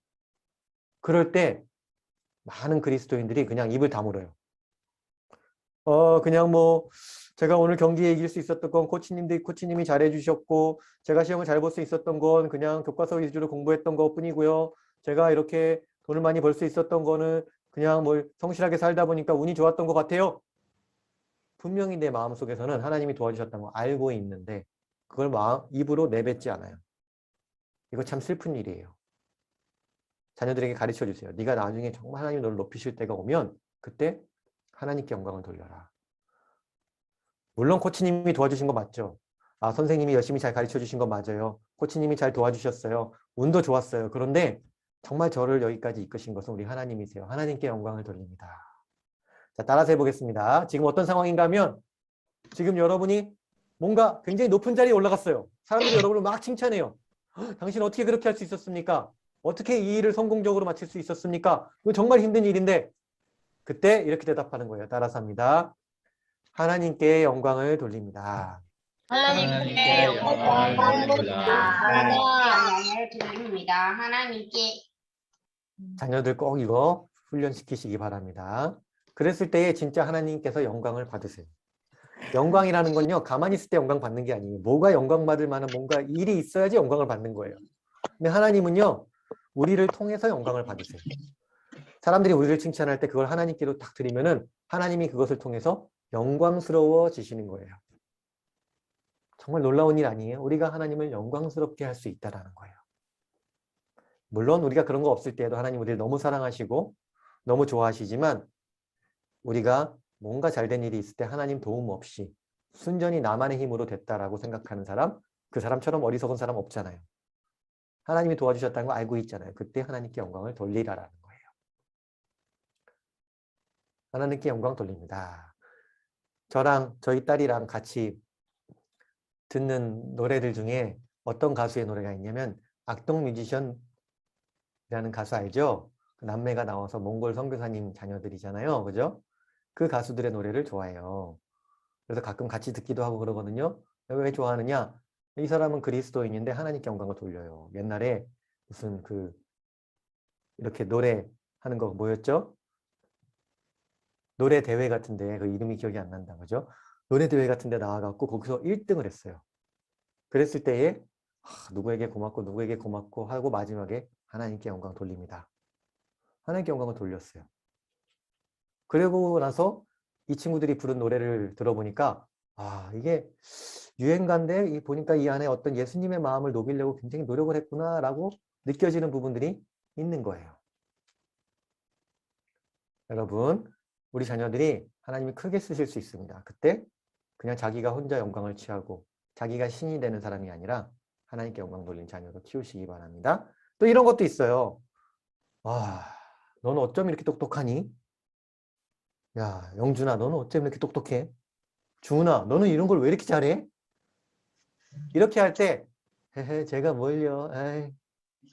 그럴 때 많은 그리스도인들이 그냥 입을 다물어요. 그냥 뭐 제가 오늘 경기에 이길 수 있었던 건 코치님이 잘해 주셨고 제가 시험을 잘 볼 수 있었던 건 그냥 교과서 위주로 공부했던 것 뿐이고요. 제가 이렇게 돈을 많이 벌 수 있었던 거는 그냥 뭐 성실하게 살다 보니까 운이 좋았던 것 같아요. 분명히 내 마음속에서는 하나님이 도와주셨다는 거 알고 있는데 그걸 입으로 내뱉지 않아요. 이거 참 슬픈 일이에요. 자녀들에게 가르쳐 주세요. 네가 나중에 정말 하나님이 너를 높이실 때가 오면 그때 하나님께 영광을 돌려라. 물론 코치님이 도와주신 거 맞죠? 선생님이 열심히 잘 가르쳐 주신 거 맞아요. 코치님이 잘 도와주셨어요. 운도 좋았어요. 그런데 정말 저를 여기까지 이끄신 것은 우리 하나님이세요. 하나님께 영광을 돌립니다. 자, 따라서 해보겠습니다. 지금 어떤 상황인가 하면 지금 여러분이 뭔가 굉장히 높은 자리에 올라갔어요. 사람들이 여러분을 막 칭찬해요. 당신 어떻게 그렇게 할 수 있었습니까? 어떻게 이 일을 성공적으로 마칠 수 있었습니까? 이거 정말 힘든 일인데 그때 이렇게 대답하는 거예요. 따라서 합니다. 하나님께 영광을 돌립니다. 하나님께 영광을 드립니다. 하나님께 자녀들 꼭 이거 훈련시키시기 바랍니다. 그랬을 때에 진짜 하나님께서 영광을 받으세요. 영광이라는 건요, 가만히 있을 때 영광 받는 게 아니에요. 뭐가 영광 받을 만한 뭔가 일이 있어야지 영광을 받는 거예요. 근데 하나님은요, 우리를 통해서 영광을 받으세요. 사람들이 우리를 칭찬할 때 그걸 하나님께로 딱 드리면은 하나님이 그것을 통해서 영광스러워지시는 거예요. 정말 놀라운 일 아니에요? 우리가 하나님을 영광스럽게 할 수 있다는 거예요. 물론 우리가 그런 거 없을 때에도 하나님 우리를 너무 사랑하시고 너무 좋아하시지만 우리가 뭔가 잘된 일이 있을 때 하나님 도움 없이 순전히 나만의 힘으로 됐다라고 생각하는 사람, 그 사람처럼 어리석은 사람 없잖아요. 하나님이 도와주셨다는 거 알고 있잖아요. 그때 하나님께 영광을 돌리라라는 거예요. 하나님께 영광 돌립니다. 저랑 저희 딸이랑 같이 듣는 노래들 중에 어떤 가수의 노래가 있냐면 악동 뮤지션이라는 가수 알죠? 그 남매가 나와서 몽골 선교사님 자녀들이잖아요. 그죠? 그 가수들의 노래를 좋아해요. 그래서 가끔 같이 듣기도 하고 그러거든요. 왜 좋아하느냐? 이 사람은 그리스도인인데 하나님께 영광을 돌려요. 옛날에 무슨 이렇게 노래하는 거 뭐였죠? 노래 대회 같은데 그 이름이 기억이 안 난다. 그죠? 노래 대회 같은데 나와갖고 거기서 1등을 했어요. 그랬을 때에 누구에게 고맙고 누구에게 고맙고 하고 마지막에 하나님께 영광 돌립니다. 하나님께 영광을 돌렸어요. 그리고 나서 이 친구들이 부른 노래를 들어보니까 이게 유행가인데 보니까 이 안에 어떤 예수님의 마음을 녹이려고 굉장히 노력을 했구나라고 느껴지는 부분들이 있는 거예요. 여러분, 우리 자녀들이 하나님이 크게 쓰실 수 있습니다. 그때 그냥 자기가 혼자 영광을 취하고 자기가 신이 되는 사람이 아니라 하나님께 영광 돌린 자녀로 키우시기 바랍니다. 또 이런 것도 있어요. 너는 어쩜 이렇게 똑똑하니? 야, 영준아, 너는 어쩜 이렇게 똑똑해? 주은아, 너는 이런 걸 왜 이렇게 잘해? 이렇게 할 때, 헤헤, 제가 뭘요? 에이,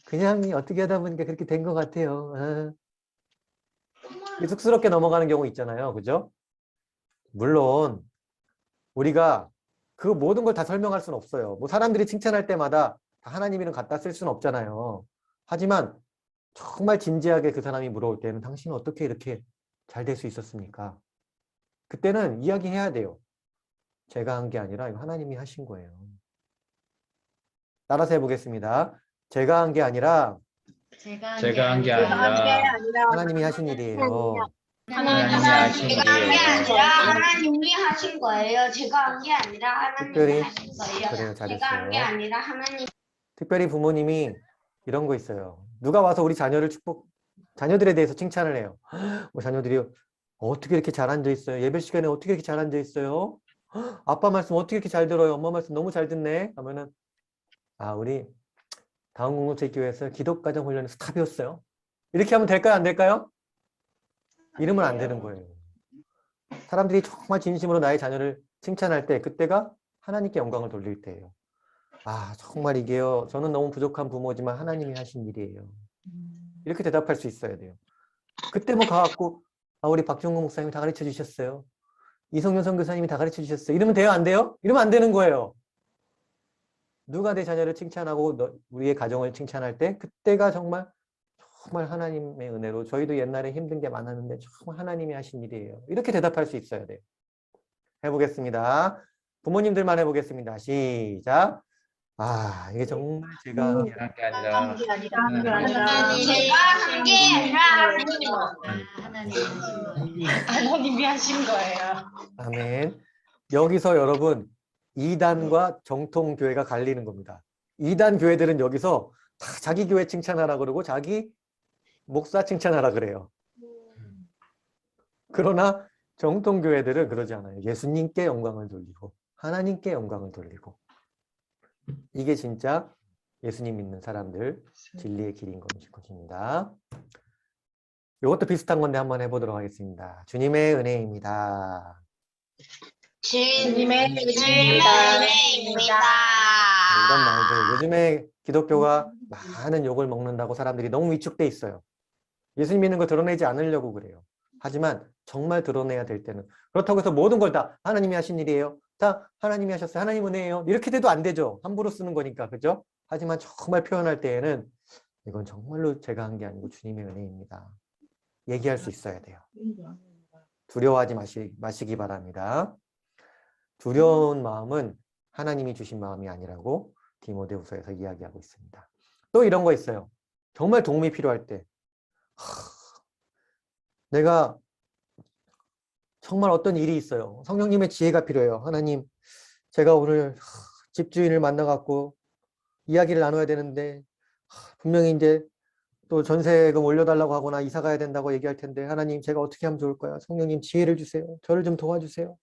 그냥 어떻게 하다 보니까 그렇게 된 것 같아요. 쑥스럽게 넘어가는 경우 있잖아요. 그죠? 물론, 우리가 그 모든 걸 다 설명할 수는 없어요. 뭐 사람들이 칭찬할 때마다 다 하나님 이름 갖다 쓸 수는 없잖아요. 하지만 정말 진지하게 그 사람이 물어올 때는 당신은 어떻게 이렇게 잘 될 수 있었습니까? 그때는 이야기해야 돼요. 제가 한 게 아니라 이거 하나님이 하신 거예요. 따라서 해보겠습니다. 제가 한 게 아니라 제가 한 게 아니라 하나님이 하신 일이에요. 하나님이 하신 제가 한 게 일이에요. 아니라 하나님이 하신 거예요. 제가 한 게 아니라 하나님이 특별히 하신 거예요. 그래요, 제가 한 게 잘했어요. 아니라 하나님. 특별히 부모님이 이런 거 있어요. 누가 와서 우리 자녀들에 대해서 칭찬을 해요. 자녀들이 어떻게 이렇게 잘 앉아 있어요? 예배 시간에 어떻게 이렇게 잘 앉아 있어요? 아빠 말씀 어떻게 이렇게 잘 들어요? 엄마 말씀 너무 잘 듣네. 하면은 우리 다운공동체교회에서 기독가정 훈련의 스탑이었어요. 이렇게 하면 될까요? 안 될까요? 이러면 안 되는 거예요. 사람들이 정말 진심으로 나의 자녀를 칭찬할 때 그때가 하나님께 영광을 돌릴 때예요. 정말 이게요. 저는 너무 부족한 부모지만 하나님이 하신 일이에요. 이렇게 대답할 수 있어야 돼요. 그때 뭐 가갖고 우리 박종국 목사님이 다 가르쳐 주셨어요. 이성윤 선교사님이 다 가르쳐 주셨어요. 이러면 돼요? 안 돼요? 이러면 안 되는 거예요. 누가 내 자녀를 칭찬하고 우리의 가정을 칭찬할 때 그때가 정말 하나님의 은혜로 저희도 옛날에 힘든 게 많았는데 정말 하나님이 하신 일이에요. 이렇게 대답할 수 있어야 돼요. 해보겠습니다. 부모님들만 해보겠습니다. 시작. 이게 정말 제가 제가 한 게 아니라 제가 한 게 아니라 하나님이 하신 거예요. 아멘. 여기서 여러분 이단과 정통교회가 갈리는 겁니다. 이단 교회들은 여기서 다 자기 교회 칭찬하라 그러고 자기 목사 칭찬하라 그래요. 그러나 정통교회들은 그러지 않아요. 예수님께 영광을 돌리고 하나님께 영광을 돌리고 이게 진짜 예수님 믿는 사람들 진리의 길인 것입니다. 이것도 비슷한 건데 한번 해보도록 하겠습니다. 주님의 은혜입니다. 주님의 은혜입니다. 이런 말들 요즘에 기독교가 많은 욕을 먹는다고 사람들이 너무 위축돼 있어요. 예수님 믿는 거 드러내지 않으려고 그래요. 하지만 정말 드러내야 될 때는 그렇다고 해서 모든 걸 다 하나님이 하신 일이에요. 다 하나님이 하셨어요. 하나님 은혜예요. 이렇게 돼도 안 되죠. 함부로 쓰는 거니까. 그죠? 하지만 정말 표현할 때에는 이건 정말로 제가 한 게 아니고 주님의 은혜입니다. 얘기할 수 있어야 돼요. 두려워하지 마시기 바랍니다. 두려운 마음은 하나님이 주신 마음이 아니라고 디모데후서에서 이야기하고 있습니다. 또 이런 거 있어요. 정말 도움이 필요할 때 내가 정말 어떤 일이 있어요. 성령님의 지혜가 필요해요. 하나님, 제가 오늘 집주인을 만나갖고 이야기를 나눠야 되는데 분명히 이제 또 전세금 올려달라고 하거나 이사 가야 된다고 얘기할 텐데 하나님, 제가 어떻게 하면 좋을까요? 성령님 지혜를 주세요. 저를 좀 도와주세요.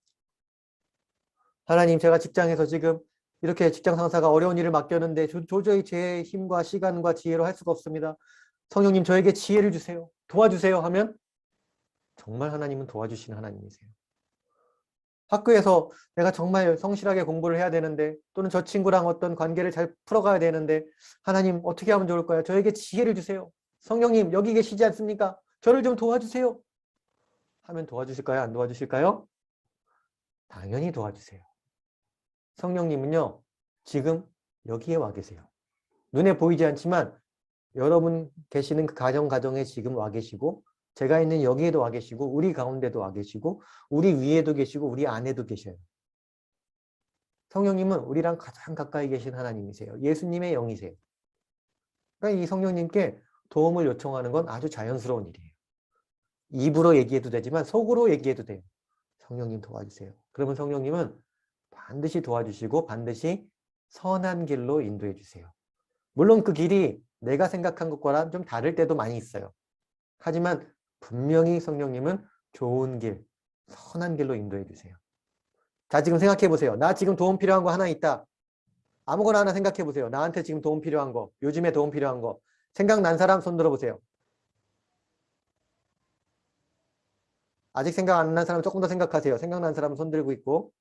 하나님, 제가 직장에서 지금 이렇게 직장 상사가 어려운 일을 맡겼는데 도저히 제 힘과 시간과 지혜로 할 수가 없습니다. 성령님, 저에게 지혜를 주세요. 도와주세요 하면 정말 하나님은 도와주시는 하나님이세요. 학교에서 내가 정말 성실하게 공부를 해야 되는데 또는 저 친구랑 어떤 관계를 잘 풀어가야 되는데 하나님 어떻게 하면 좋을까요? 저에게 지혜를 주세요. 성령님 여기 계시지 않습니까? 저를 좀 도와주세요. 하면 도와주실까요? 안 도와주실까요? 당연히 도와주세요. 성령님은요, 지금 여기에 와 계세요. 눈에 보이지 않지만 여러분 계시는 그 가정에 지금 와 계시고 제가 있는 여기에도 와 계시고 우리 가운데도 와 계시고 우리 위에도 계시고 우리 안에도 계셔요. 성령님은 우리랑 가장 가까이 계신 하나님이세요. 예수님의 영이세요. 그러니까 이 성령님께 도움을 요청하는 건 아주 자연스러운 일이에요. 입으로 얘기해도 되지만 속으로 얘기해도 돼요. 성령님 도와주세요. 그러면 성령님은 반드시 도와주시고 반드시 선한 길로 인도해 주세요. 물론 그 길이 내가 생각한 것과는 좀 다를 때도 많이 있어요. 하지만 분명히 성령님은 좋은 길, 선한 길로 인도해 주세요. 자, 지금 생각해 보세요. 나 지금 도움 필요한 거 하나 있다. 아무거나 하나 생각해 보세요. 나한테 지금 도움 필요한 거, 요즘에 도움 필요한 거. 생각난 사람 손 들어 보세요. 아직 생각 안 난 사람 조금 더 생각하세요. 생각난 사람은 손 들고 있고.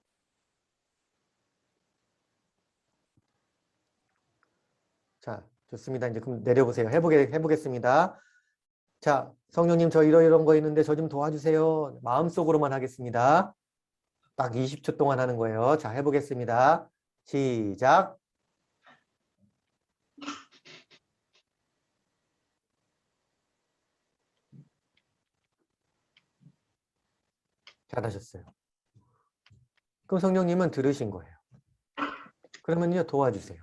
자, 좋습니다. 이제 그럼 내려보세요. 해보겠습니다. 자, 성령님 저 이런 거 있는데 저 좀 도와주세요. 마음속으로만 하겠습니다. 딱 20초 동안 하는 거예요. 자, 해보겠습니다. 시작. 잘하셨어요. 그럼 성령님은 들으신 거예요. 그러면요, 도와주세요.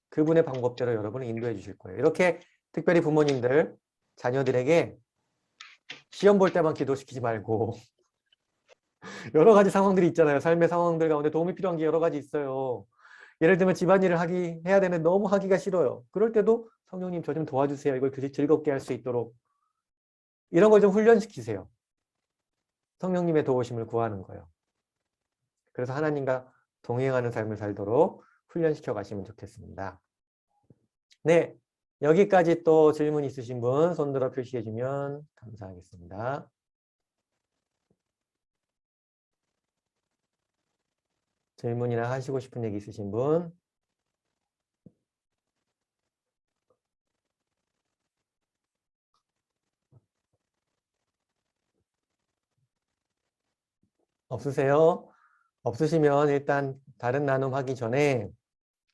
그분의 방법대로 여러분을 인도해 주실 거예요. 이렇게 특별히 부모님들, 자녀들에게 시험 볼 때만 기도시키지 말고 여러 가지 상황들이 있잖아요. 삶의 상황들 가운데 도움이 필요한 게 여러 가지 있어요. 예를 들면 집안일을 해야 되는데 너무 하기가 싫어요. 그럴 때도 성령님 저 좀 도와주세요. 이걸 즐겁게 할 수 있도록. 이런 걸 좀 훈련시키세요. 성령님의 도우심을 구하는 거예요. 그래서 하나님과 동행하는 삶을 살도록 훈련시켜 가시면 좋겠습니다. 네, 여기까지 또 질문 있으신 분 손들어 표시해 주면 감사하겠습니다. 질문이나 하시고 싶은 얘기 있으신 분? 없으세요? 없으시면 일단 다른 나눔 하기 전에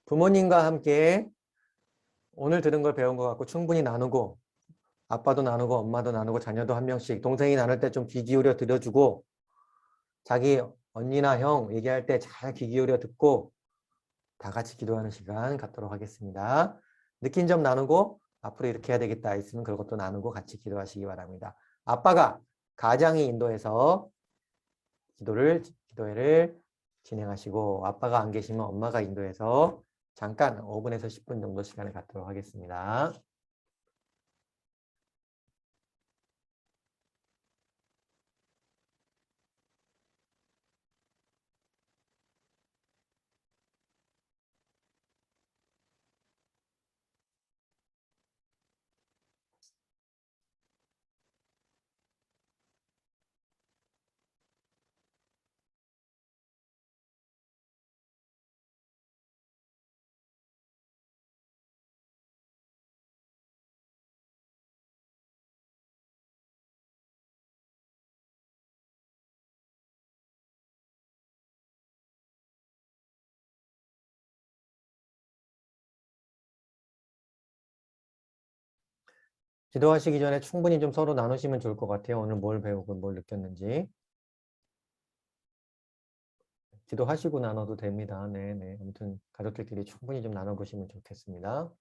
부모님과 함께 오늘 들은 걸 배운 것 같고 충분히 나누고 아빠도 나누고 엄마도 나누고 자녀도 한 명씩 동생이 나눌 때 좀 귀 기울여 들어주고 자기 언니나 형 얘기할 때 잘 귀 기울여 듣고 다 같이 기도하는 시간 갖도록 하겠습니다. 느낀 점 나누고 앞으로 이렇게 해야 되겠다 있으면 그것도 나누고 같이 기도하시기 바랍니다. 아빠가 가장이 인도해서 기도회를 진행하시고 아빠가 안 계시면 엄마가 인도해서 잠깐 5분에서 10분 정도 시간을 갖도록 하겠습니다. 기도하시기 전에 충분히 좀 서로 나누시면 좋을 것 같아요. 오늘 뭘 배우고 뭘 느꼈는지. 기도하시고 나눠도 됩니다. 네, 네. 아무튼 가족들끼리 충분히 좀 나눠보시면 좋겠습니다.